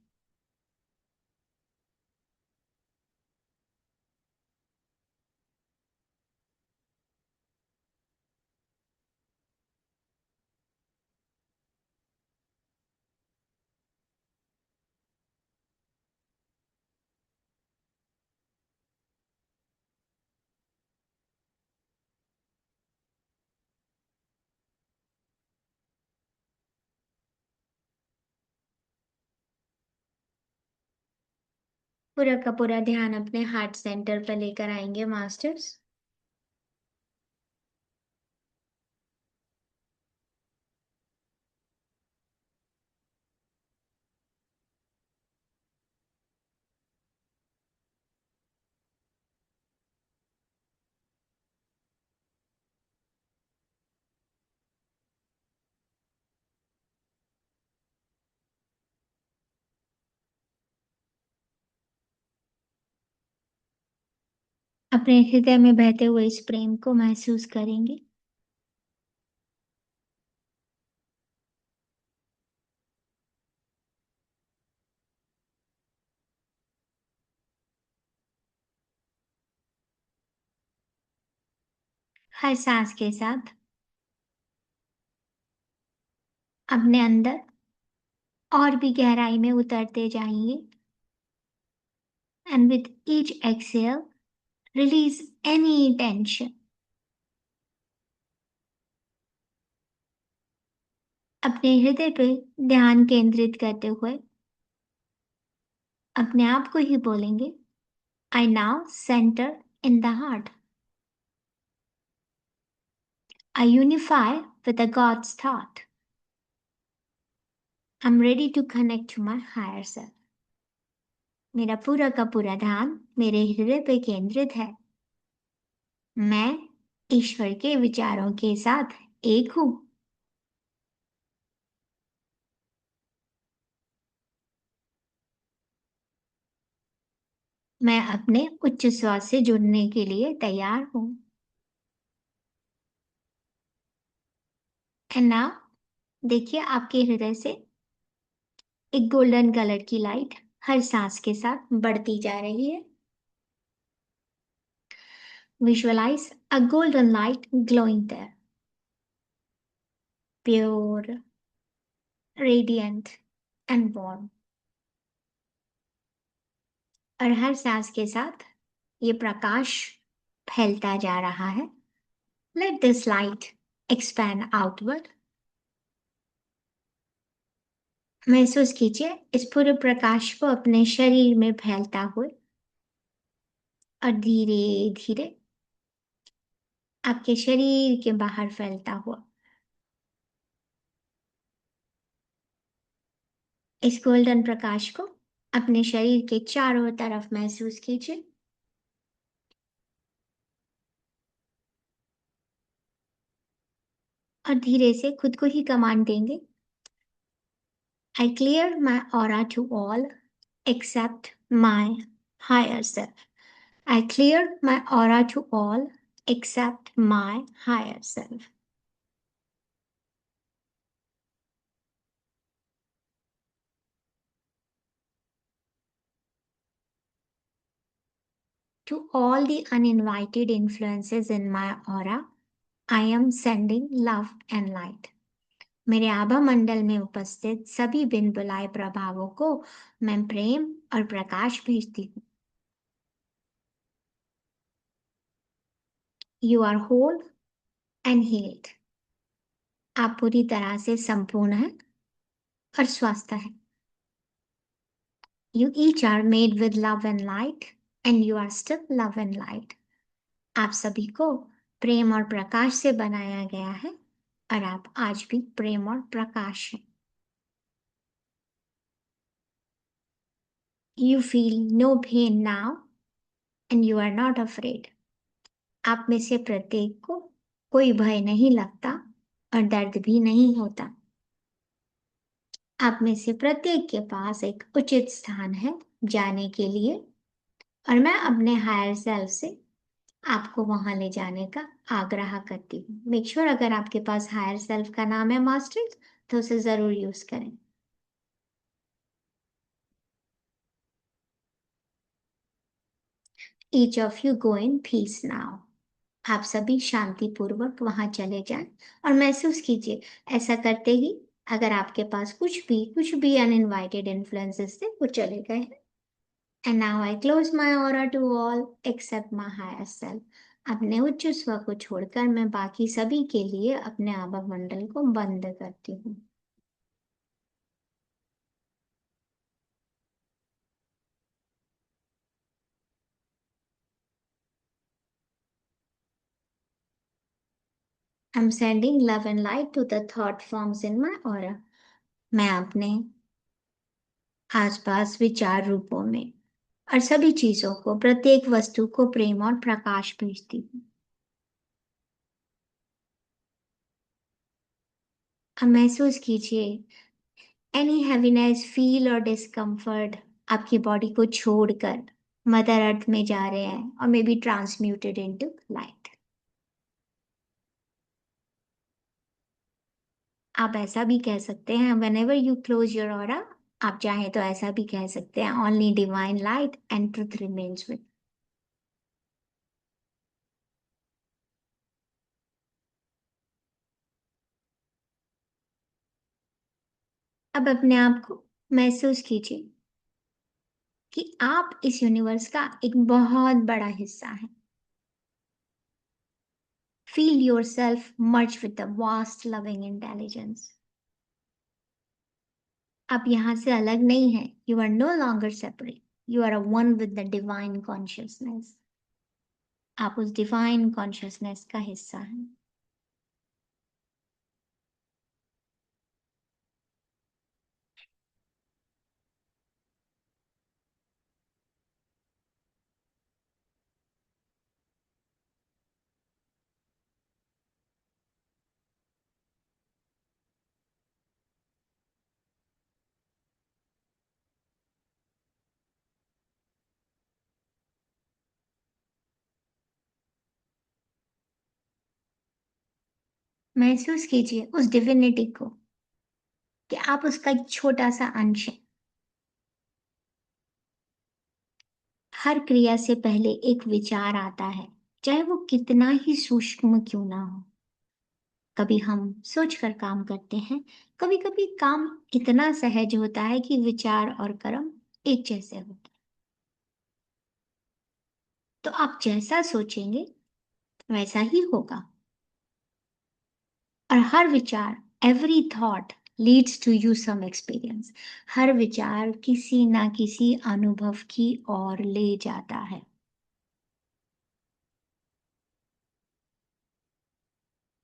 पूरा का पूरा ध्यान अपने हार्ट सेंटर पर लेकर आएंगे मास्टर्स। अपने हृदय में बहते हुए इस प्रेम को महसूस करेंगे। हर सांस के साथ अपने अंदर और भी गहराई में उतरते जाएंगे। And with each exhale, release any tension. अपने हृदय पे ध्यान केंद्रित करते हुए अपने आप को ही बोलेंगे, I now center in the heart. I unify with the God's thought. I'm ready to connect to my higher self. मेरा पूरा का पूरा ध्यान मेरे हृदय पे केंद्रित है। मैं ईश्वर के विचारों के साथ एक हूं। मैं अपने उच्च श्वास से जुड़ने के लिए तैयार हूं। एंड नाउ देखिए आपके हृदय से एक गोल्डन कलर की लाइट हर सांस के साथ बढ़ती जा रही है। Visualize a golden light glowing there, pure, radiant and warm. और हर सांस के साथ ये प्रकाश फैलता जा रहा है। Let this light expand outward. महसूस कीजिए इस पूरे प्रकाश को अपने शरीर में फैलता हुए और धीरे धीरे आपके शरीर के बाहर फैलता हुआ। इस गोल्डन प्रकाश को अपने शरीर के चारों तरफ महसूस कीजिए। और धीरे से खुद को ही कमांड देंगे, I clear my aura to all except my higher self. I clear my aura to all except my higher self. To all the uninvited influences in my aura, I am sending love and light. मेरे आभा मंडल में उपस्थित सभी बिन बुलाए प्रभावों को मैं प्रेम और प्रकाश भेजती हूँ। You are whole and healed. आप पूरी तरह से संपूर्ण हैं और स्वस्थ हैं। You each are made with love and light and you are still love and light. आप सभी को प्रेम और प्रकाश से बनाया गया है और आप आज भी प्रेम और प्रकाश हैं। You feel no pain now and you are not afraid. आप में से प्रत्येक को कोई भय नहीं लगता और दर्द भी नहीं होता। आप में से प्रत्येक के पास एक उचित स्थान है जाने के लिए और मैं अपने हायर सेल्फ से आपको वहां ले जाने का आग्रह करती हूँ। मेक श्योर अगर आपके पास हायर सेल्फ का नाम है मास्टर तो उसे जरूर यूज करें। Each of you go in peace now. आप सभी शांति पूर्वक वहां चले जाएं और महसूस कीजिए ऐसा करते ही अगर आपके पास कुछ भी अनइनवाइटेड इन्फ्लुएंसेस थे वो चले गए हैं। And now I close my aura to all except my higher self. अपने उच्च स्व को छोड़कर मैं बाकी सभी के लिए अपने आभा मंडल को बंद करती हूँ। I'm sending love and light to the thought forms in my aura. मैं अपने आसपास विचार रूपों में और सभी चीजों को प्रत्येक वस्तु को प्रेम और प्रकाश भेजती हूँ। अब महसूस कीजिए एनी हैवीनेस फील और डिस्कम्फर्ट आपकी बॉडी को छोड़कर मदर अर्थ में जा रहे हैं और may be transmuted into light. आप ऐसा भी कह सकते हैं whenever you close your aura, आप चाहें तो ऐसा भी कह सकते हैं only divine light and truth remains with। अब अपने आप को महसूस कीजिए कि आप इस यूनिवर्स का एक बहुत बड़ा हिस्सा हैं। Feel yourself merge with the vast loving intelligence. आप यहाँ से अलग नहीं हैं. You are no longer separate. You are a one with the divine consciousness. आप उस divine consciousness का हिस्सा हैं. महसूस कीजिए उस डिविनिटी को कि आप उसका एक छोटा सा अंश हैं. हर क्रिया से पहले एक विचार आता है, चाहे वो कितना ही सूक्ष्म क्यों ना हो. कभी हम सोचकर काम करते हैं, कभी कभी काम इतना सहज होता है कि विचार और कर्म एक जैसे होते हैं. तो आप जैसा सोचेंगे वैसा ही होगा. और हर विचार, every thought leads to you some experience. हर विचार किसी ना किसी अनुभव की ओर ले जाता है.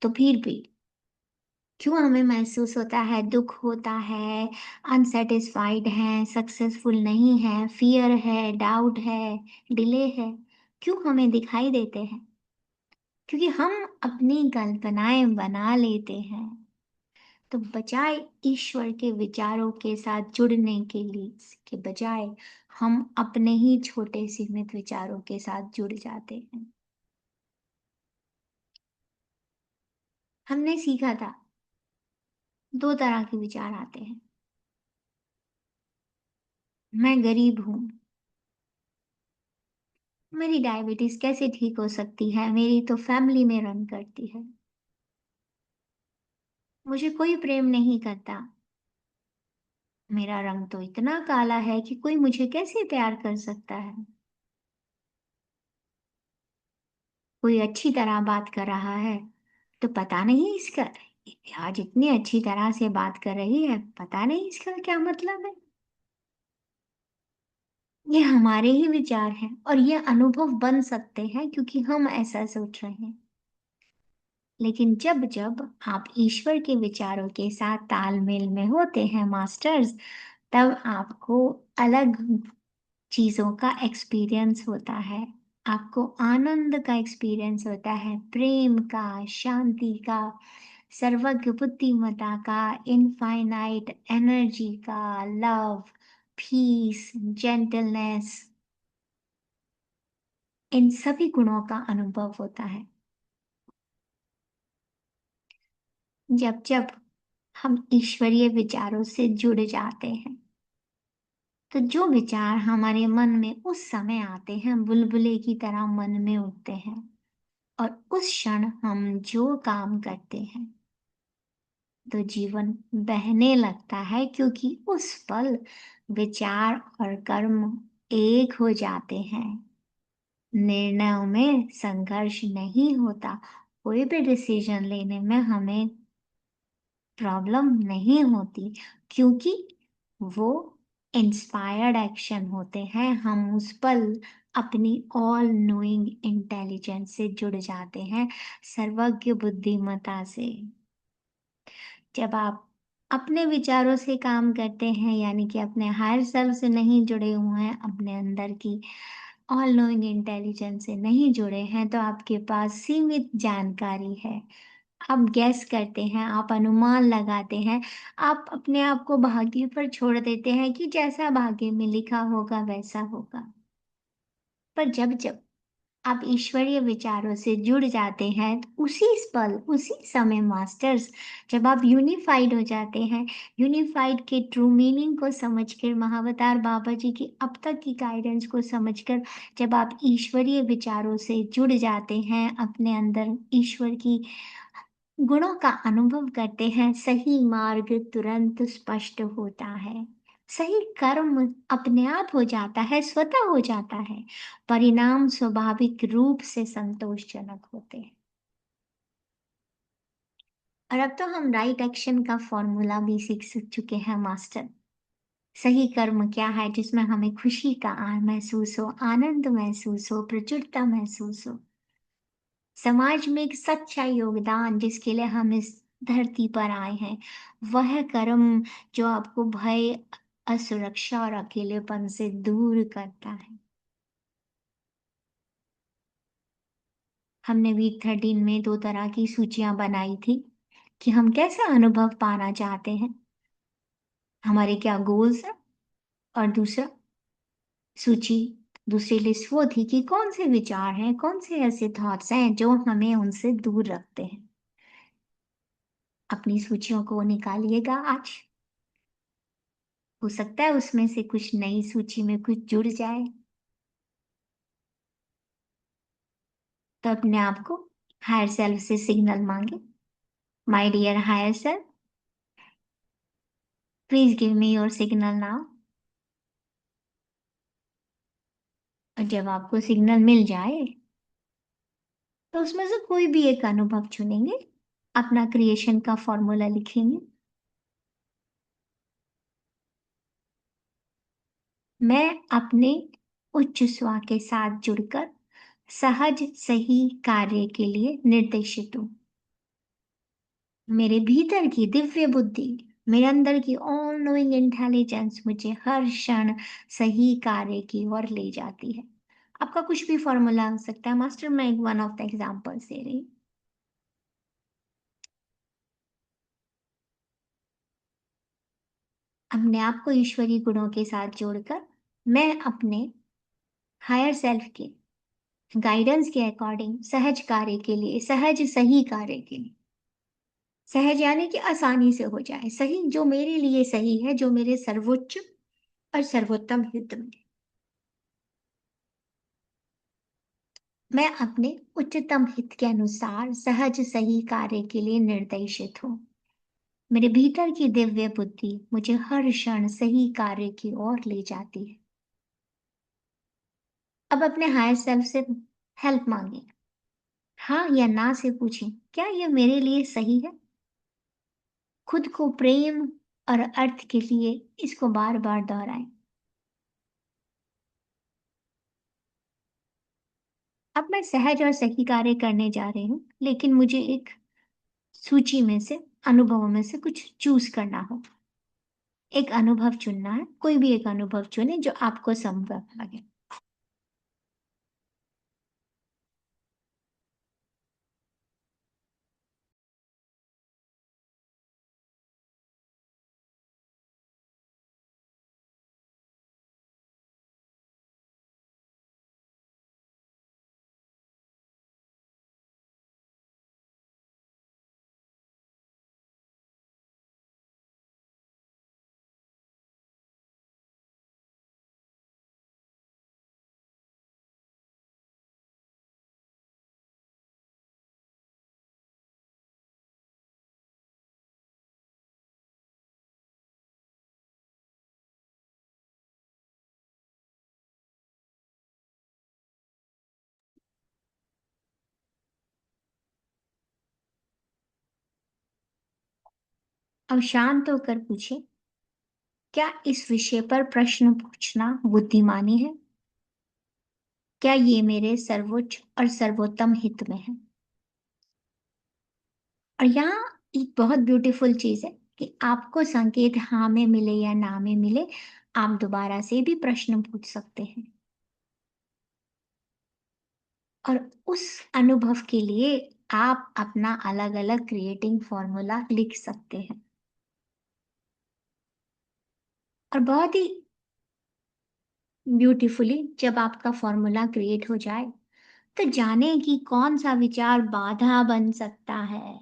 तो फिर भी क्यों हमें महसूस होता है, दुख होता है, अनसेटिस्फाइड है, सक्सेसफुल नहीं है, फियर है, डाउट है, डिले है, क्यों हमें दिखाई देते हैं? क्योंकि हम अपनी कल्पनाएं बना लेते हैं. तो बजाय ईश्वर के विचारों के साथ जुड़ने के बजाय हम अपने ही छोटे सीमित विचारों के साथ जुड़ जाते हैं. हमने सीखा था 2 तरह के विचार आते हैं. मैं गरीब हूं, मेरी डायबिटीज कैसे ठीक हो सकती है, मेरी तो फैमिली में रन करती है. मुझे कोई प्रेम नहीं करता, मेरा रंग तो इतना काला है कि कोई मुझे कैसे प्यार कर सकता है. कोई अच्छी तरह बात कर रहा है तो पता नहीं इसका, आज इतनी अच्छी तरह से बात कर रही है, पता नहीं इसका क्या मतलब है. ये हमारे ही विचार हैं और ये अनुभव बन सकते हैं क्योंकि हम ऐसा सोच रहे हैं. लेकिन जब जब आप ईश्वर के विचारों के साथ तालमेल में होते हैं मास्टर्स, तब आपको अलग चीजों का एक्सपीरियंस होता है. आपको आनंद का एक्सपीरियंस होता है, प्रेम का, शांति का, सर्वज्ञ बुद्धिमत्ता का, इनफाइनाइट एनर्जी का, लव, पीस, जेंटलनेस, इन सभी गुणों का अनुभव होता है. जब जब हम ईश्वरीय विचारों से जुड़ जाते हैं तो जो विचार हमारे मन में उस समय आते हैं बुलबुले की तरह मन में उठते हैं. और उस क्षण हम जो काम करते हैं तो जीवन बहने लगता है क्योंकि उस पल विचार और कर्म एक हो जाते हैं. निर्णयों में संघर्ष नहीं होता. कोई भी डिसीजन लेने में हमें प्रॉब्लम नहीं होती क्योंकि वो इंस्पायर्ड एक्शन होते हैं. हम उस पल अपनी ऑल नोइंग इंटेलिजेंस से जुड़ जाते हैं, सर्वज्ञ बुद्धिमत्ता से. जब आप अपने विचारों से काम करते हैं यानी कि अपने हायर सेल्फ से नहीं जुड़े हुए हैं, अपने अंदर की ऑल नोइंग इंटेलिजेंस से नहीं जुड़े हैं, तो आपके पास सीमित जानकारी है. आप गैस करते हैं, आप अनुमान लगाते हैं, आप अपने आप को भाग्य पर छोड़ देते हैं कि जैसा भाग्य में लिखा होगा वैसा होगा. पर जब जब आप ईश्वरीय विचारों से जुड़ जाते हैं तो उसी पल, उसी समय मास्टर्स, जब आप यूनिफाइड हो जाते हैं, यूनिफाइड के ट्रू मीनिंग को समझकर, महाअवतार बाबा जी की अब तक की गाइडेंस को समझकर, जब आप ईश्वरीय विचारों से जुड़ जाते हैं, अपने अंदर ईश्वर की गुणों का अनुभव करते हैं, सही मार्ग तुरंत स्पष्ट होता है. सही कर्म अपने आप हो जाता है, स्वतः हो जाता है। परिणाम स्वाभाविक रूप से संतोषजनक होते हैं। और अब तो हम राइट एक्शन का फॉर्मूला भी सीख चुके हैं मास्टर। सही कर्म क्या है? जिसमें हमें खुशी का महसूस हो, आनंद महसूस हो, प्रचुरता महसूस हो, समाज में एक सच्चा योगदान जिसके लिए हम इस धरती पर आए हैं, वह कर्म जो आपको भय, असुरक्षा और अकेलेपन से दूर करता है। हमने वीक 13 में 2 तरह की सूचियां बनाई थी कि हम कैसा अनुभव पाना चाहते हैं, हमारे क्या गोल्स हैं, और सूची दूसरी लिस्ट वो थी कि कौन से विचार हैं, कौन से ऐसे थॉट्स हैं जो हमें उनसे दूर रखते हैं। अपनी सूचियों को निकालिएगा आज। हो सकता है उसमें से कुछ नई सूची में कुछ जुड़ जाए। तो अपने आप को हायर सेल्फ से सिग्नल मांगे, my dear higher self, please give me your signal now. और जब आपको सिग्नल मिल जाए तो उसमें से कोई भी एक अनुभव चुनेंगे, अपना क्रिएशन का फॉर्मूला लिखेंगे। मैं अपने उच्च स्व के साथ जुड़कर सहज सही कार्य के लिए निर्देशित हूँ। मेरे भीतर की दिव्य बुद्धि, मेरे अंदर की ऑल नोइंग इंटेलिजेंस मुझे हर क्षण सही कार्य की ओर ले जाती है। आपका कुछ भी फॉर्मूला हो सकता है मास्टर, मैं एक वन ऑफ द एग्जांपल्स दे रही हूँ। अपने आप को ईश्वरीय गुणों के साथ जोड़कर मैं अपने हायर सेल्फ के गाइडेंस के अकॉर्डिंग सहज कार्य के लिए, सहज सही कार्य के लिए, सहज यानी कि आसानी से हो जाए, सही जो मेरे लिए सही है, जो मेरे सर्वोच्च और सर्वोत्तम हित में, मैं अपने उच्चतम हित के अनुसार सहज सही कार्य के लिए निर्देशित हूँ। मेरे भीतर की दिव्य बुद्धि मुझे हर क्षण सही कार्य की ओर ले जाती है। अब अपने हायर सेल्फ से हेल्प मांगे, हाँ या ना से पूछें, क्या यह मेरे लिए सही है? खुद को प्रेम और अर्थ के लिए इसको बार बार दोहराएं। अब मैं सहज और सही कार्य करने जा रही हूँ, लेकिन मुझे एक सूची में से, अनुभवों में से कुछ चूज करना हो। एक अनुभव चुनना है, कोई भी एक अनुभव चुने जो आपको संभव लगे। अब शांत होकर पूछे, क्या इस विषय पर प्रश्न पूछना बुद्धिमानी है? क्या ये मेरे सर्वोच्च और सर्वोत्तम हित में है? और यहाँ एक बहुत ब्यूटीफुल चीज है कि आपको संकेत हाँ में मिले या ना में मिले, आप दोबारा से भी प्रश्न पूछ सकते हैं और उस अनुभव के लिए आप अपना अलग अलग क्रिएटिंग फॉर्मूला लिख सकते हैं। और बहुत ही ब्यूटीफुली जब आपका फॉर्मूला क्रिएट हो जाए तो जाने कि कौन सा विचार बाधा बन सकता है।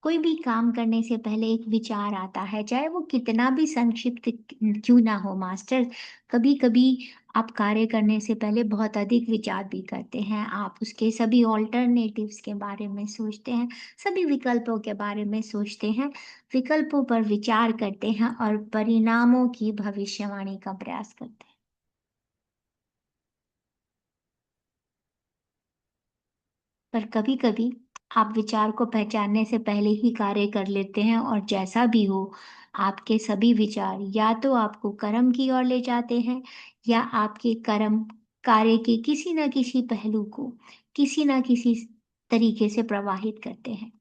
कोई भी काम करने से पहले एक विचार आता है, चाहे वो कितना भी संक्षिप्त क्यों ना हो मास्टर। कभी कभी आप कार्य करने से पहले बहुत अधिक विचार भी करते हैं, आप उसके सभी ऑल्टरनेटिव्स के बारे में सोचते हैं, सभी विकल्पों के बारे में सोचते हैं, विकल्पों पर विचार करते हैं और परिणामों की भविष्यवाणी का प्रयास करते हैं। पर कभी कभी आप विचार को पहचानने से पहले ही कार्य कर लेते हैं, और जैसा भी हो, आपके सभी विचार या तो आपको कर्म की ओर ले जाते हैं, या आपके कर्म कार्य के किसी न किसी पहलू को किसी न किसी तरीके से प्रवाहित करते हैं।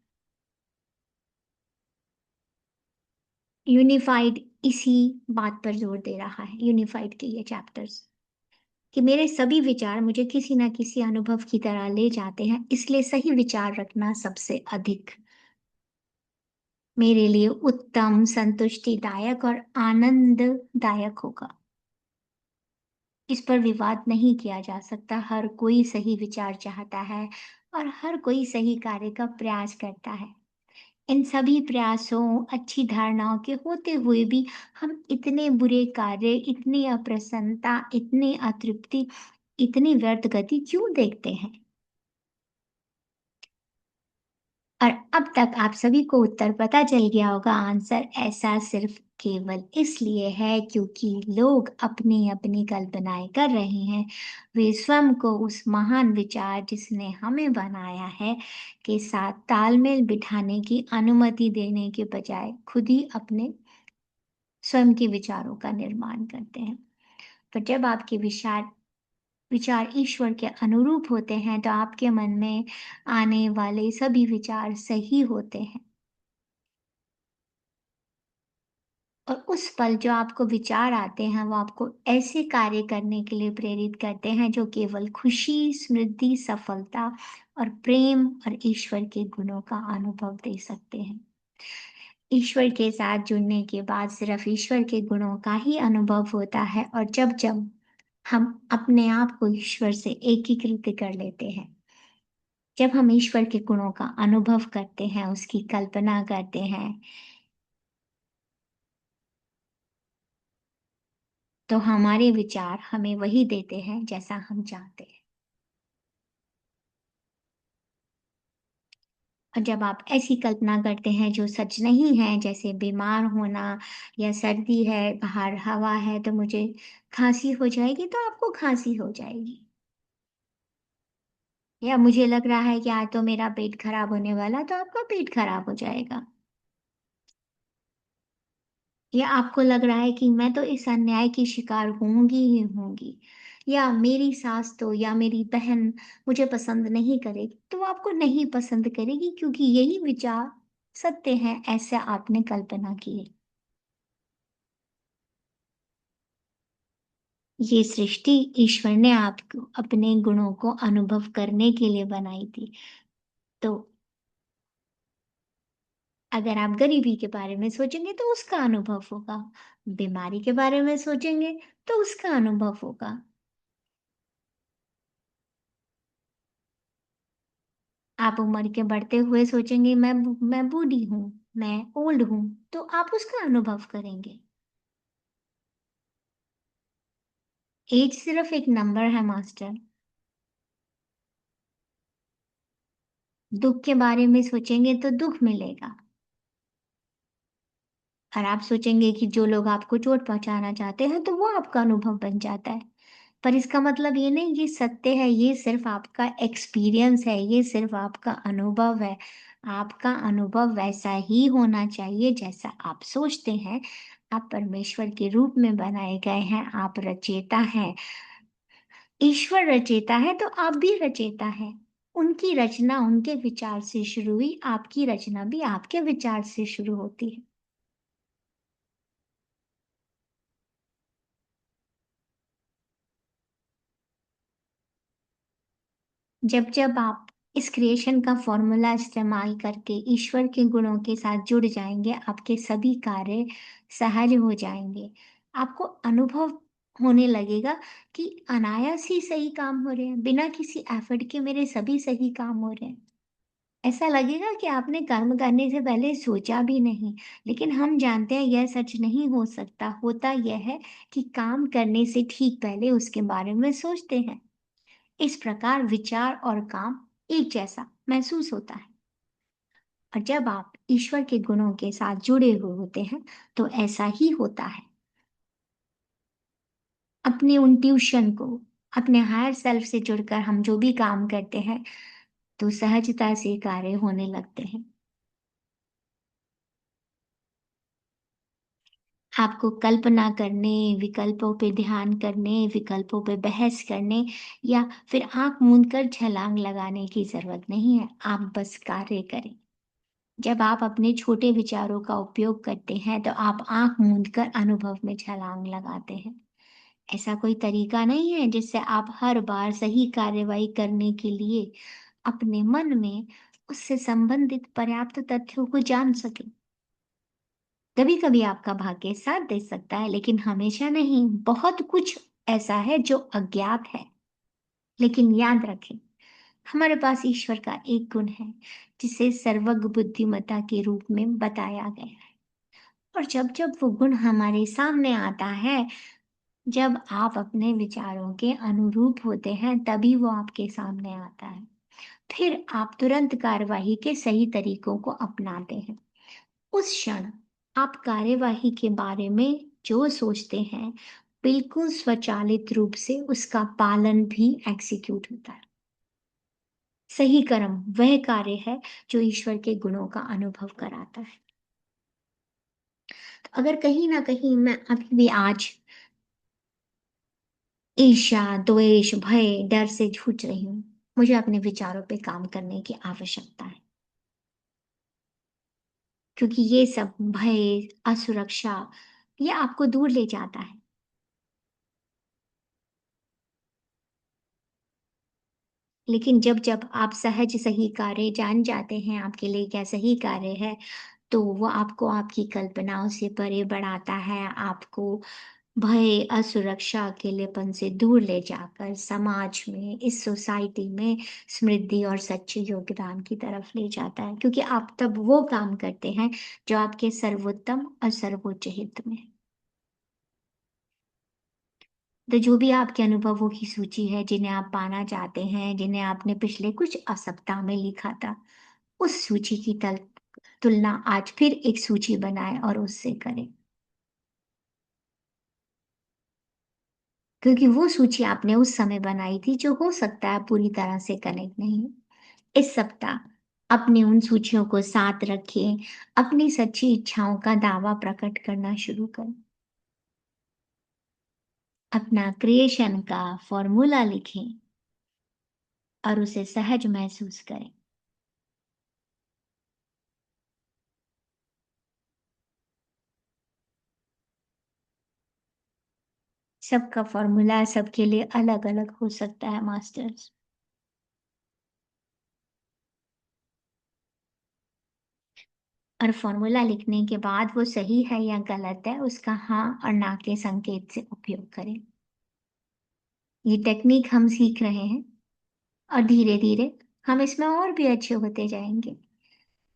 यूनिफाइड इसी बात पर जोर दे रहा है, यूनिफाइड के ये चैप्टर्स, कि मेरे सभी विचार मुझे किसी न किसी अनुभव की तरह ले जाते हैं, इसलिए सही विचार रखना सबसे अधिक मेरे लिए उत्तम, संतुष्टिदायक और आनंददायक होगा। इस पर विवाद नहीं किया जा सकता। हर कोई सही विचार चाहता है और हर कोई सही कार्य का प्रयास करता है। इन सभी प्रयासों, अच्छी धारणाओं के होते हुए भी हम इतने बुरे कार्य, इतनी अप्रसन्नता, इतनी अतृप्ति, इतनी व्यर्थ गति क्यों देखते हैं? और अब तक आप सभी को उत्तर पता चल गया होगा। आंसर ऐसा सिर्फ केवल इसलिए है क्योंकि लोग अपनी अपनी कल्पनाएं कर रहे हैं। वे स्वयं को उस महान विचार जिसने हमें बनाया है के साथ तालमेल बिठाने की अनुमति देने के बजाय खुद ही अपने स्वयं के विचारों का निर्माण करते हैं। पर जब आपके विचार ईश्वर के अनुरूप होते हैं तो आपके मन में आने वाले सभी विचार सही होते हैं। और उस पल जो आपको विचार आते हैं वो आपको ऐसे कार्य करने के लिए प्रेरित करते हैं जो केवल खुशी, समृद्धि, सफलता और प्रेम और ईश्वर के गुणों का अनुभव दे सकते हैं। ईश्वर के साथ जुड़ने के बाद सिर्फ ईश्वर के गुणों का ही अनुभव होता है, और जब जब हम अपने आप को ईश्वर से एकीकृत कर लेते हैं, जब हम ईश्वर के गुणों का अनुभव करते हैं, उसकी कल्पना करते हैं, तो हमारे विचार हमें वही देते हैं जैसा हम चाहते हैं। और जब आप ऐसी कल्पना करते हैं जो सच नहीं है, जैसे बीमार होना या सर्दी है, बाहर हवा है तो मुझे खांसी हो जाएगी, तो आपको खांसी हो जाएगी। या मुझे लग रहा है कि आज तो मेरा पेट खराब होने वाला, तो आपका पेट खराब हो जाएगा। या आपको लग रहा है कि मैं तो इस अन्याय की शिकार होंगी ही होंगी, या मेरी सास तो या मेरी बहन मुझे पसंद नहीं करेगी, तो वो आपको नहीं पसंद करेगी, क्योंकि यही विचार सत्य है, ऐसा आपने कल्पना की है। ये सृष्टि ईश्वर ने आपको अपने गुणों को अनुभव करने के लिए बनाई थी। तो अगर आप गरीबी के बारे में सोचेंगे तो उसका अनुभव होगा, बीमारी के बारे में सोचेंगे तो उसका अनुभव होगा। आप उम्र के बढ़ते हुए सोचेंगे मैं बूढ़ी हूँ, मैं ओल्ड हूँ, तो आप उसका अनुभव करेंगे। एज सिर्फ एक नंबर है मास्टर। दुख के बारे में सोचेंगे तो दुख मिलेगा, और आप सोचेंगे कि जो लोग आपको चोट पहुंचाना चाहते हैं तो वो आपका अनुभव बन जाता है। पर इसका मतलब ये नहीं कि सत्य है, ये सिर्फ आपका एक्सपीरियंस है, ये सिर्फ आपका अनुभव है। आपका अनुभव वैसा ही होना चाहिए जैसा आप सोचते हैं। आप परमेश्वर के रूप में बनाए गए हैं, आप रचेता हैं। ईश्वर रचेता है तो आप भी रचेता हैं। उनकी रचना उनके विचार से शुरू हुई, आपकी रचना भी आपके विचार से शुरू होती है। जब जब आप इस क्रिएशन का फॉर्मूला इस्तेमाल करके ईश्वर के गुणों के साथ जुड़ जाएंगे, आपके सभी कार्य सहज हो जाएंगे। आपको अनुभव होने लगेगा कि अनायास ही सही काम हो रहे हैं, बिना किसी एफर्ट के मेरे सभी सही काम हो रहे हैं। ऐसा लगेगा कि आपने कर्म करने से पहले सोचा भी नहीं, लेकिन हम जानते हैं यह सच नहीं हो सकता। होता यह है कि काम करने से ठीक पहले उसके बारे में सोचते हैं। इस प्रकार विचार और काम एक जैसा महसूस होता है। और जब आप ईश्वर के गुणों के साथ जुड़े हुए होते हैं तो ऐसा ही होता है। अपने उन ट्यूशन को, अपने हायर सेल्फ से जुड़कर हम जो भी काम करते हैं तो सहजता से कार्य होने लगते हैं। आपको कल्पना करने, विकल्पों पे ध्यान करने, विकल्पों पे बहस करने या फिर आंख मूंद कर छलांग लगाने की जरूरत नहीं है। आप बस कार्य करें। जब आप अपने छोटे विचारों का उपयोग करते हैं तो आप आंख मूंद कर अनुभव में छलांग लगाते हैं। ऐसा कोई तरीका नहीं है जिससे आप हर बार सही कार्यवाही करने के लिए अपने मन में उससे संबंधित पर्याप्त तथ्यों को जान सकें। कभी कभी आपका भाग्य साथ दे सकता है, लेकिन हमेशा नहीं। बहुत कुछ ऐसा है जो अज्ञात है। लेकिन याद रखें, हमारे पास ईश्वर का एक गुण है जिसे सर्वज्ञ बुद्धिमत्ता के रूप में बताया गया है। और जब जब वो गुण हमारे सामने आता है, जब आप अपने विचारों के अनुरूप होते हैं, तभी वो आपके सामने आता है। फिर आप तुरंत कार्यवाही के सही तरीकों को अपनाते हैं। उस क्षण आप कार्यवाही के बारे में जो सोचते हैं, बिल्कुल स्वचालित रूप से उसका पालन भी एग्जीक्यूट होता है। सही कर्म वह कार्य है जो ईश्वर के गुणों का अनुभव कराता है। तो अगर कहीं ना कहीं मैं अभी भी आज ईर्ष्या, द्वेष, भय, डर से जूझ रही हूँ, मुझे अपने विचारों पे काम करने की आवश्यकता है। क्योंकि ये सब भय, असुरक्षा, ये आपको दूर ले जाता है। लेकिन जब जब आप सहज सही कार्य जान जाते हैं आपके लिए क्या सही कार्य है, तो वो आपको आपकी कल्पनाओं से परे बढ़ाता है। आपको भय, असुरक्षा, अकेलेपन से दूर ले जाकर समाज में, इस सोसाइटी में समृद्धि और सच्चे योगदान की तरफ ले जाता है। क्योंकि आप तब वो काम करते हैं जो आपके सर्वोत्तम और सर्वोच्च हित में है। तो जो भी आपके अनुभवों की सूची है जिन्हें आप पाना चाहते हैं, जिन्हें आपने पिछले कुछ सप्ताह में लिखा था, उस सूची की तुलना आज फिर एक सूची बनाएं और उससे करें। क्योंकि वो सूची आपने उस समय बनाई थी जो हो सकता है पूरी तरह से कनेक्ट नहीं हो। इस सप्ताह अपनी उन सूचियों को साथ रखें, अपनी सच्ची इच्छाओं का दावा प्रकट करना शुरू करें। अपना क्रिएशन का फॉर्मूला लिखें और उसे सहज महसूस करें। सबका फॉर्मूला सबके लिए अलग अलग हो सकता है मास्टर्स। और फॉर्मूला लिखने के बाद वो सही है या गलत है, उसका हाँ और ना के संकेत से उपयोग करें। ये टेक्निक हम सीख रहे हैं और धीरे धीरे हम इसमें और भी अच्छे होते जाएंगे।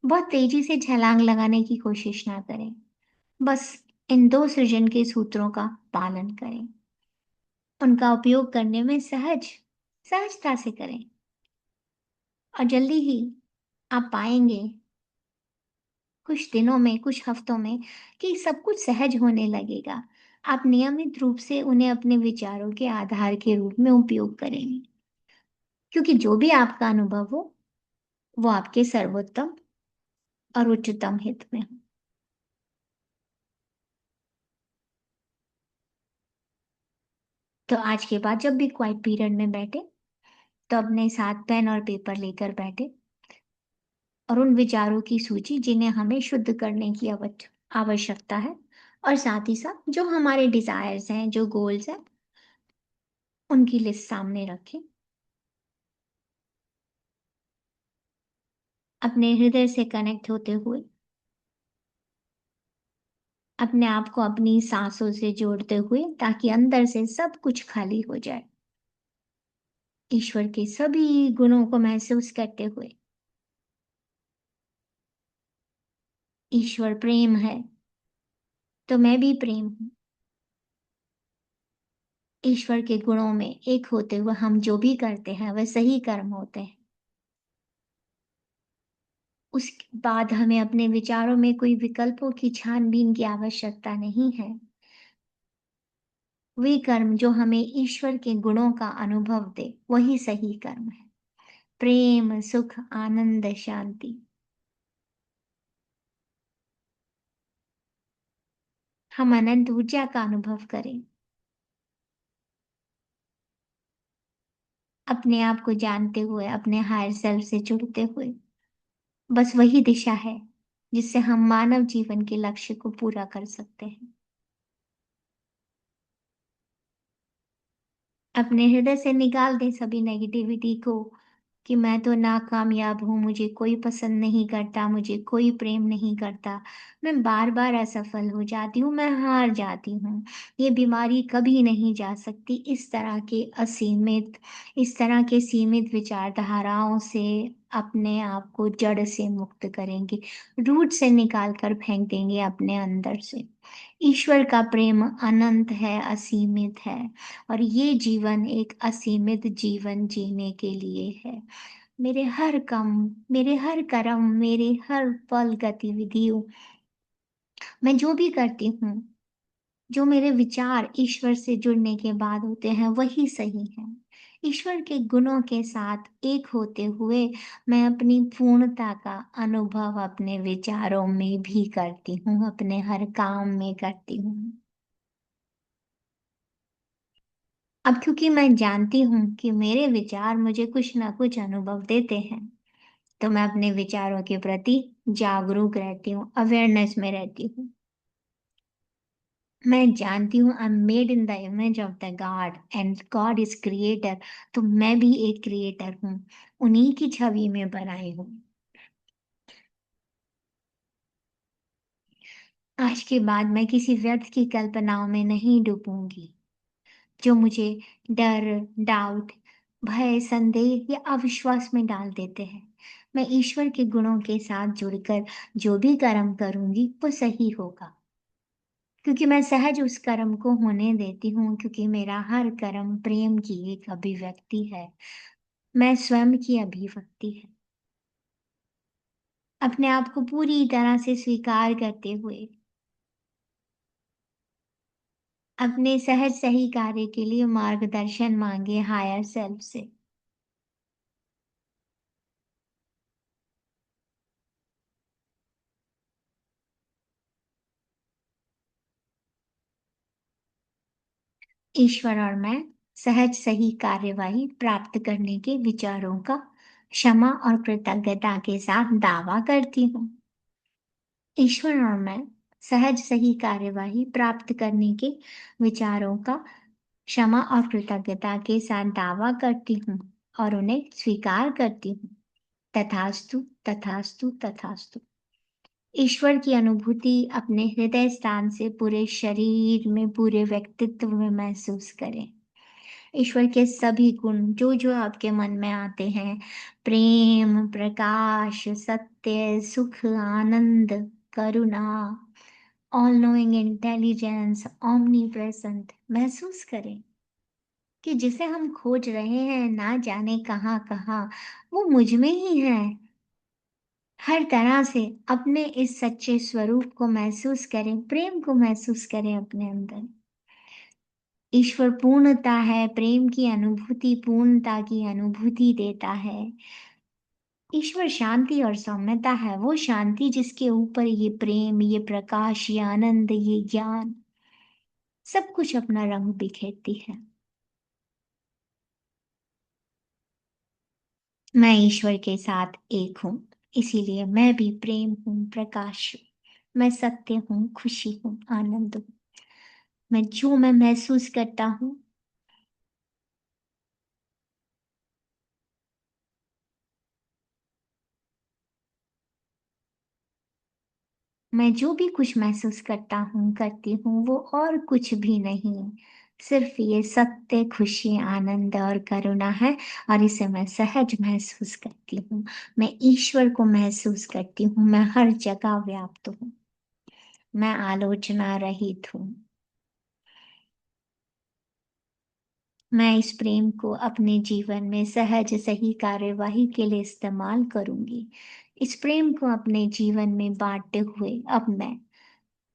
बहुत तेजी से छलांग लगाने की कोशिश ना करें। बस इन 2 सृजन के सूत्रों का पालन करें। उनका उपयोग करने में सहजता से करें। और जल्दी ही आप पाएंगे, कुछ दिनों में, कुछ हफ्तों में, कि सब कुछ सहज होने लगेगा। आप नियमित रूप से उन्हें अपने विचारों के आधार के रूप में उपयोग करेंगे। क्योंकि जो भी आपका अनुभव हो, वो आपके सर्वोत्तम और उच्चतम हित में हो। तो आज के बाद जब भी क्वाइट पीरियड में बैठे, तो अपने साथ पेन और पेपर लेकर बैठे और उन विचारों की सूची जिन्हें हमें शुद्ध करने की आवश्यकता है, और साथ ही साथ जो हमारे डिजायर्स हैं, जो गोल्स हैं, उनकी लिस्ट सामने रखें। अपने हृदय से कनेक्ट होते हुए, अपने आप को अपनी सांसों से जोड़ते हुए, ताकि अंदर से सब कुछ खाली हो जाए। ईश्वर के सभी गुणों को महसूस करते हुए ईश्वर प्रेम है, तो मैं भी प्रेम हूँ। ईश्वर के गुणों में एक होते हुए हम जो भी करते हैं वह सही कर्म होते हैं। उसके बाद हमें अपने विचारों में कोई विकल्पों की छानबीन की आवश्यकता नहीं है। वे कर्म जो हमें ईश्वर के गुणों का अनुभव दे वही सही कर्म है। प्रेम, सुख, आनंद, शांति। हम अनंत ऊर्जा का अनुभव करें। अपने आप को जानते हुए, अपने हायर सेल्फ से जुड़ते हुए। बस वही दिशा है जिससे हम मानव जीवन के लक्ष्य को पूरा कर सकते हैं। अपने हृदय से निकाल दें सभी नेगेटिविटी को कि मैं तो नाकामयाब हूँ, मुझे कोई पसंद नहीं करता, मुझे कोई प्रेम नहीं करता, मैं बार बार असफल हो जाती हूँ, मैं हार जाती हूँ, ये बीमारी कभी नहीं जा सकती। इस तरह के सीमित विचारधाराओं से अपने आप को जड़ से मुक्त करेंगे, रूट से निकाल कर फेंक देंगे अपने अंदर से। ईश्वर का प्रेम अनंत है, असीमित है, और ये जीवन एक असीमित जीवन जीने के लिए है। मेरे हर काम, मेरे हर कर्म, मेरे हर पल गतिविधियों, मैं जो भी करती हूँ, जो मेरे विचार ईश्वर से जुड़ने के बाद होते हैं वही सही है। ईश्वर के गुणों के साथ एक होते हुए मैं अपनी पूर्णता का अनुभव अपने विचारों में भी करती हूँ, अपने हर काम में करती हूँ। अब क्योंकि मैं जानती हूँ कि मेरे विचार मुझे कुछ ना कुछ अनुभव देते हैं, तो मैं अपने विचारों के प्रति जागरूक रहती हूँ, अवेयरनेस में रहती हूँ। मैं जानती हूँ I am made in the image of the God and God is creator, तो मैं भी एक क्रिएटर हूँ, उन्हीं की छवि में बनाई हूँ। आज के बाद मैं किसी व्यर्थ की कल्पनाओं में नहीं डूबूंगी जो मुझे डर, डाउट, भय, संदेह या अविश्वास में डाल देते हैं। मैं ईश्वर के गुणों के साथ जुड़कर जो भी कर्म करूंगी वो सही होगा, क्योंकि मैं सहज उस कर्म को होने देती हूँ, क्योंकि मेरा हर कर्म प्रेम की एक अभिव्यक्ति है, मैं स्वयं की अभिव्यक्ति है। अपने आप को पूरी तरह से स्वीकार करते हुए अपने सहज सही कार्य के लिए मार्गदर्शन मांगे हायर सेल्फ से। ईश्वर और मैं सहज सही कार्यवाही प्राप्त करने के विचारों का क्षमा और कृतज्ञता के साथ दावा करती हूँ। ईश्वर और मैं सहज सही कार्यवाही प्राप्त करने के विचारों का क्षमा और कृतज्ञता के साथ दावा करती हूँ और उन्हें स्वीकार करती हूँ। तथास्तु, तथास्तु, तथास्तु। ईश्वर की अनुभूति अपने हृदय स्थान से पूरे शरीर में, पूरे व्यक्तित्व में महसूस करें। ईश्वर के सभी गुण जो जो आपके मन में आते हैं, प्रेम, प्रकाश, सत्य, सुख, आनंद, करुणा, all knowing intelligence, omnipresent, महसूस करें कि जिसे हम खोज रहे हैं ना जाने कहाँ कहाँ, वो मुझ में ही है। हर तरह से अपने इस सच्चे स्वरूप को महसूस करें, प्रेम को महसूस करें अपने अंदर। ईश्वर पूर्णता है, प्रेम की अनुभूति पूर्णता की अनुभूति देता है। ईश्वर शांति और सौम्यता है, वो शांति जिसके ऊपर ये प्रेम, ये प्रकाश, ये आनंद, ये ज्ञान सब कुछ अपना रंग बिखेरती है। मैं ईश्वर के साथ एक हूँ, इसीलिए मैं भी प्रेम हूँ, प्रकाश हूँ, मैं सत्य हूँ, खुशी हूँ, आनंद हूँ। मैं महसूस करता हूँ, मैं जो भी कुछ महसूस करता हूँ, करती हूँ, वो और कुछ भी नहीं सिर्फ ये सत्य, खुशी, आनंद और करुणा है, और इसे मैं सहज महसूस करती हूँ। मैं ईश्वर को महसूस करती हूँ। मैं हर जगह व्याप्त हूँ। मैं आलोचना रहित हूँ। मैं इस प्रेम को अपने जीवन में सहज सही कार्यवाही के लिए इस्तेमाल करूंगी। इस प्रेम को अपने जीवन में बांटते हुए अब मैं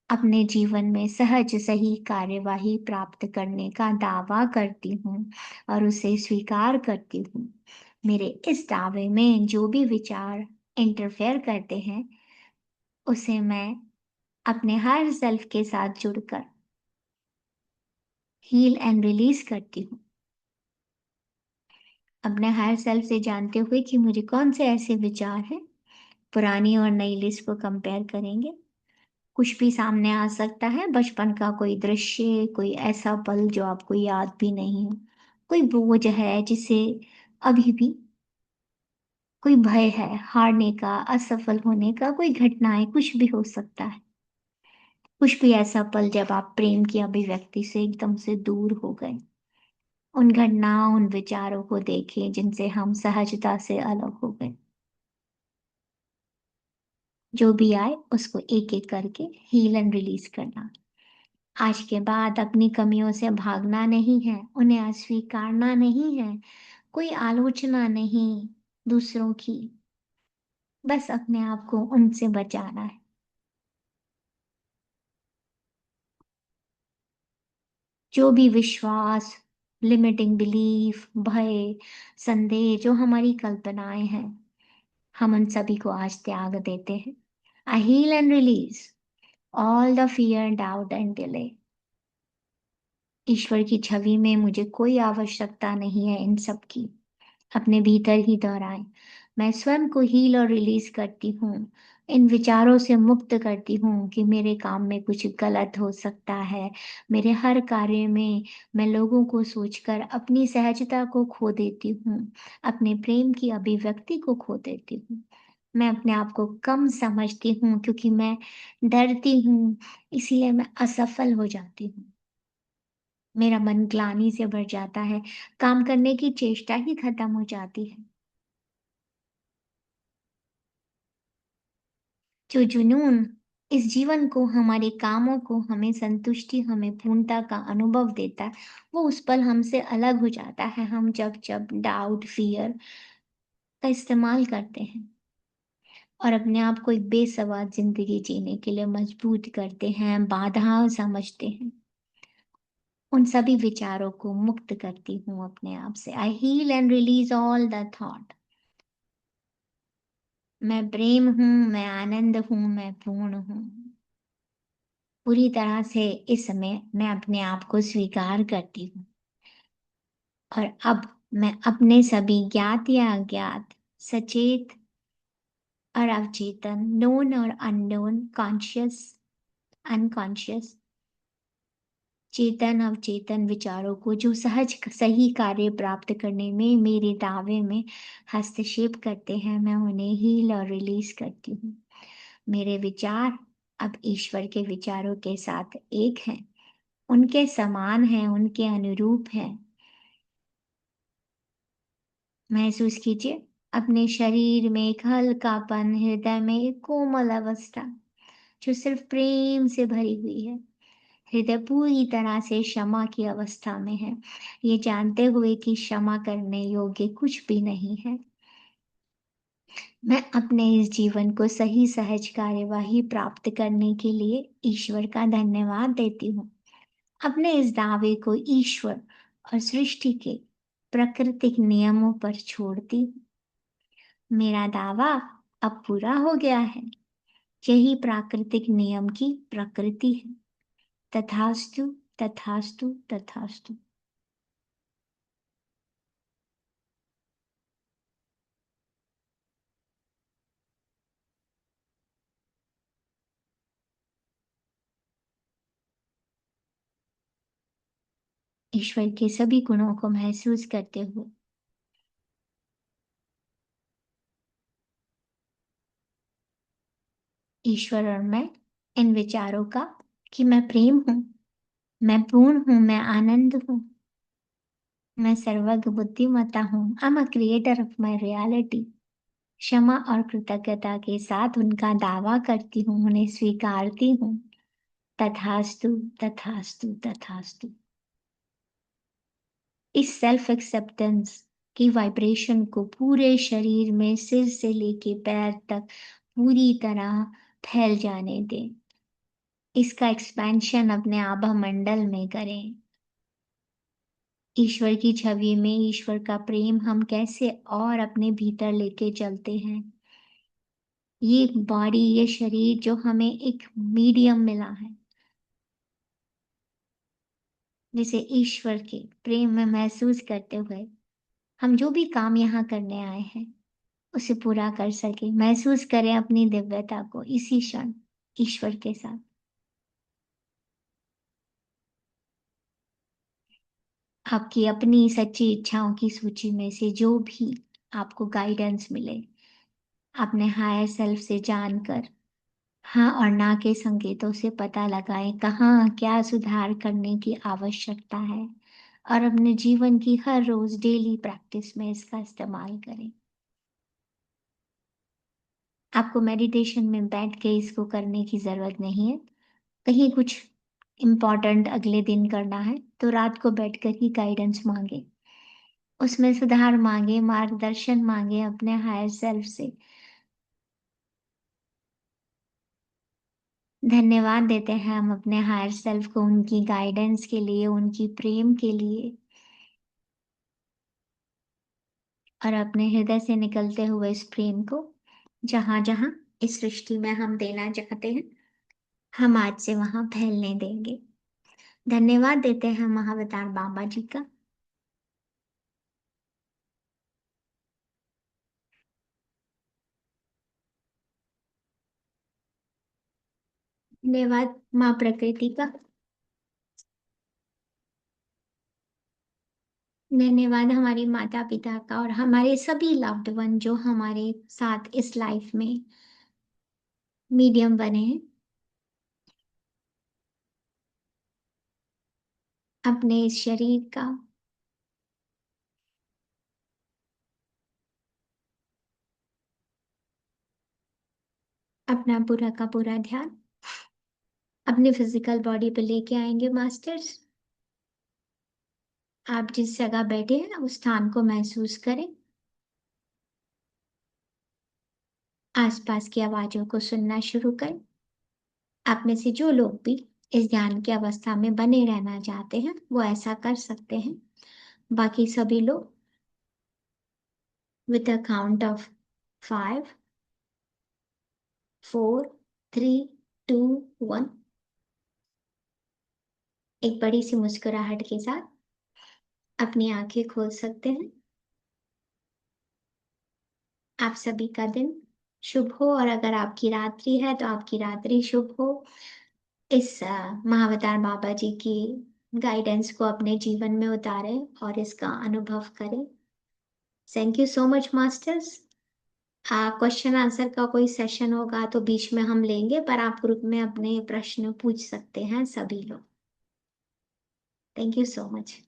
अपने जीवन में सहज सही कार्यवाही प्राप्त करने का दावा करती हूँ और उसे स्वीकार करती हूँ। मेरे इस दावे में जो भी विचार इंटरफेयर करते हैं, उसे मैं अपने हर सेल्फ के साथ जुड़कर हील एंड रिलीज करती हूँ। अपने हायर सेल्फ से जानते हुए कि मुझे कौन से ऐसे विचार हैं, पुरानी और नई लिस्ट को कंपेयर करेंगे। कुछ भी सामने आ सकता है, बचपन का कोई दृश्य, कोई ऐसा पल जो आपको याद भी नहीं हो, कोई बोझ है जिसे अभी भी, कोई भय है हारने का, असफल होने का, कोई घटनाएं, कुछ भी हो सकता है। कुछ भी ऐसा पल जब आप प्रेम की अभिव्यक्ति से एकदम से दूर हो गए। उन घटनाओं, उन विचारों को देखें जिनसे हम सहजता से अलग हो गए। जो भी आए उसको एक एक करके हील एंड रिलीज करना। आज के बाद अपनी कमियों से भागना नहीं है, उन्हें अस्वीकारना नहीं है, कोई आलोचना नहीं दूसरों की, बस अपने आप को उनसे बचाना है। जो भी विश्वास, लिमिटिंग बिलीफ, भय, संदेह, जो हमारी कल्पनाएं हैं, हम उन सभी को आज त्याग देते हैं। I heal and release all the fear, doubt and delay. ईश्वर की छवि में मुझे कोई आवश्यकता नहीं है इन सब की। अपने भीतर ही दोहराएं। मैं स्वयं को हील और रिलीज करती हूँ। इन विचारों से मुक्त करती हूँ कि मेरे काम में कुछ गलत हो सकता है। मेरे हर कार्य में मैं लोगों को सोचकर अपनी सहजता को खो देती हूँ, अपने प्रेम की अभिव्यक्ति को खो देती हूँ। मैं अपने आप को कम समझती हूँ क्योंकि मैं डरती हूँ, इसीलिए मैं असफल हो जाती हूँ। मेरा मन ग्लानि से भर जाता है, काम करने की चेष्टा ही खत्म हो जाती है। जो जुनून इस जीवन को, हमारे कामों को, हमें संतुष्टि, हमें पूर्णता का अनुभव देता है, वो उस पल हमसे अलग हो जाता है। हम जब जब डाउट, फियर का इस्तेमाल करते हैं और अपने आप को एक बेसवार जिंदगी जीने के लिए मजबूर करते हैं, बाधाएं समझते हैं, उन सभी विचारों को मुक्त करती हूँ अपने आप से। I heal and release all the thought. मैं प्रेम हूँ, मैं आनंद हूँ, मैं पूर्ण हूँ। पूरी तरह से इस समय मैं अपने आप को स्वीकार करती हूँ और अब मैं अपने सभी ज्ञात या अज्ञात, सचेत और अवचेतन, नोन और अननोन, कॉन्शियस, अनकॉन्शियस, चेतन अवचेतन विचारों को जो सहज सही कार्य प्राप्त करने में मेरे दावे में हस्तक्षेप करते हैं, मैं उन्हें हील और रिलीज करती हूँ। मेरे विचार अब ईश्वर के विचारों के साथ एक हैं, उनके समान हैं, उनके अनुरूप हैं। महसूस कीजिए अपने शरीर में एक हल्कापन, हृदय में एक कोमल अवस्था जो सिर्फ प्रेम से भरी हुई है। हृदय पूरी तरह से क्षमा की अवस्था में है, ये जानते हुए कि क्षमा करने योग्य कुछ भी नहीं है। मैं अपने इस जीवन को सही सहज कार्यवाही प्राप्त करने के लिए ईश्वर का धन्यवाद देती हूँ। अपने इस दावे को ईश्वर और सृष्टि के प्राकृतिक नियमों पर छोड़ती हूँ। मेरा दावा अब पूरा हो गया है। यही प्राकृतिक नियम की प्रकृति है। तथास्तु, तथास्तु, तथास्तु। ईश्वर के सभी गुणों को महसूस करते हुए ईश्वर और मैं इन विचारों का कि मैं प्रेम हूं, मैं पूर्ण हूँ, मैं आनंद हूँ, मैं सर्वज्ञ बुद्धिमत्ता हूँ। I am a creator of my reality. क्षमा और कृतज्ञता के साथ उनका दावा करती हूँ, उन्हें स्वीकारती हूँ। तथास्तु, तथास्तु, तथास्तु। इस सेल्फ एक्सेप्टेंस की वाइब्रेशन को पूरे शरीर में सिर से लेके पैर तक पूरी तरह फैल जाने दें। इसका एक्सपेंशन अपने आभा मंडल में करें। ईश्वर की छवि में ईश्वर का प्रेम हम कैसे और अपने भीतर लेके चलते हैं। ये बॉडी, ये शरीर जो हमें एक मीडियम मिला है, जिसे ईश्वर के प्रेम में महसूस करते हुए हम जो भी काम यहाँ करने आए हैं उसे पूरा कर सके। महसूस करें अपनी दिव्यता को इसी क्षण ईश्वर के साथ। आपकी अपनी सच्ची इच्छाओं की सूची में से जो भी आपको गाइडेंस मिले, अपने हायर सेल्फ से जानकर हाँ और ना के संकेतों से पता लगाएं कहाँ क्या सुधार करने की आवश्यकता है, और अपने जीवन की हर रोज डेली प्रैक्टिस में इसका इस्तेमाल करें। आपको मेडिटेशन में बैठ के इसको करने की जरूरत नहीं है। कहीं कुछ इम्पोर्टेंट अगले दिन करना है तो रात को बैठकर ही गाइडेंस मांगे, उसमें सुधार मांगे, मार्गदर्शन मांगे अपने हायर सेल्फ से। धन्यवाद देते हैं हम अपने हायर सेल्फ को उनकी गाइडेंस के लिए, उनकी प्रेम के लिए, और अपने हृदय से निकलते हुए इस प्रेम को जहां जहां इस सृष्टि में हम देना चाहते हैं, हम आज से वहां फैलने देंगे। धन्यवाद देते हैं महाअवतार बाबा जी का। धन्यवाद माँ प्रकृति का। धन्यवाद हमारे माता पिता का और हमारे सभी लव्ड वन जो हमारे साथ इस लाइफ में मीडियम बने हैं। अपने इस शरीर का अपना पूरा का पूरा ध्यान अपने फिजिकल बॉडी पे लेके आएंगे मास्टर्स। आप जिस जगह बैठे हैं उस स्थान को महसूस करें। आसपास की आवाजों को सुनना शुरू करें। आप में से जो लोग भी इस ध्यान की अवस्था में बने रहना चाहते हैं वो ऐसा कर सकते हैं। बाकी सभी लोग विद अ काउंट ऑफ 5, 4, 3, 2, 1 एक बड़ी सी मुस्कुराहट के साथ अपनी आंखें खोल सकते हैं। आप सभी का दिन शुभ हो, और अगर आपकी रात्रि है तो आपकी रात्रि शुभ हो। इस महाअवतार बाबा जी की गाइडेंस को अपने जीवन में उतारें और इसका अनुभव करें। Thank you so much masters. Question answer का कोई सेशन होगा तो बीच में हम लेंगे, पर आप ग्रुप में अपने प्रश्न पूछ सकते हैं सभी लोग। Thank you so much.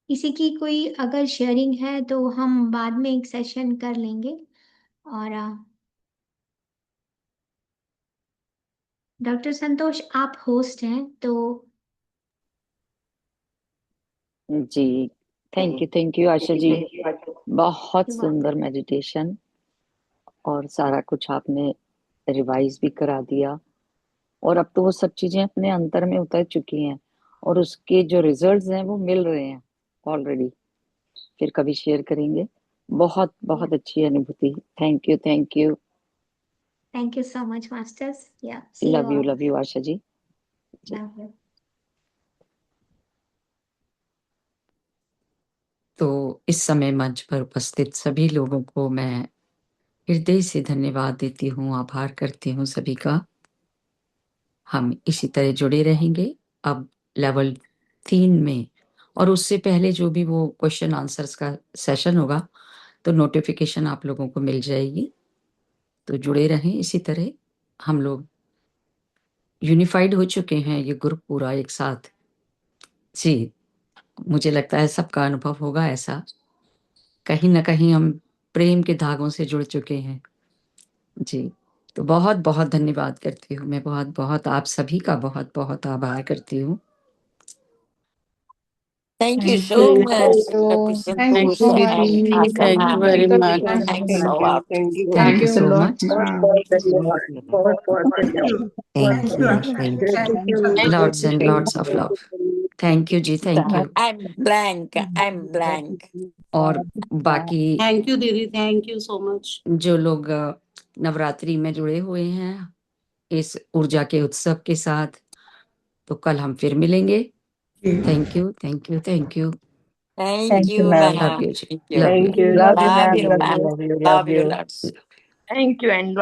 किसी की कोई अगर शेयरिंग है तो हम बाद में एक सेशन कर लेंगे। और डॉक्टर संतोष आप होस्ट हैं तो जी, थैंक यू आशा जी। बहुत युवा सुंदर मेडिटेशन, और सारा कुछ आपने रिवाइज भी करा दिया, और अब तो वो सब चीजें अपने अंतर में उतर चुकी हैं, और उसके जो रिजल्ट्स हैं वो मिल रहे हैं ऑलरेडी। फिर कभी शेयर करेंगे। बहुत बहुत अच्छी अनुभूति। Thank you, thank you. Thank you so much masters. या see you all. Love you Asha ji. Love you. तो इस समय मंच पर उपस्थित सभी लोगों को मैं हृदय से धन्यवाद देती हूँ, आभार करती हूँ सभी का। हम इसी तरह जुड़े रहेंगे अब लेवल 3 में, और उससे पहले जो भी वो क्वेश्चन आंसर्स का सेशन होगा तो नोटिफिकेशन आप लोगों को मिल जाएगी। तो जुड़े रहें इसी तरह। हम लोग यूनिफाइड हो चुके हैं, ये ग्रुप पूरा एक साथ। जी, मुझे लगता है सबका अनुभव होगा ऐसा, कहीं ना कहीं हम प्रेम के धागों से जुड़ चुके हैं। जी, तो बहुत बहुत धन्यवाद करती हूँ मैं, बहुत बहुत आप सभी का बहुत बहुत आभार करती हूँ। Thank you Thank so you. much, Thank you, Representative Didi. and Thank you very Ma'am. much. Thanks a lot. Thank you Thanks a so lot, much. ma'am. Thank you, thank you. Lots and lots of love. Thank you ji, thank you. I'm blank. I'm blank. और बाकी Thank you, Didi. Thank you so much. जो लोग नवरात्रि में जुड़े हुए हैं इस ऊर्जा के उत्सव के साथ, तो कल हम फिर मिलेंगे। Thank you, thank you, thank you. Thank you, ma'am. Love you जी, Thank you. Love Thank you. you. Love you, Love ma'am. you, Love ma'am. you. Love you lots. Thank you and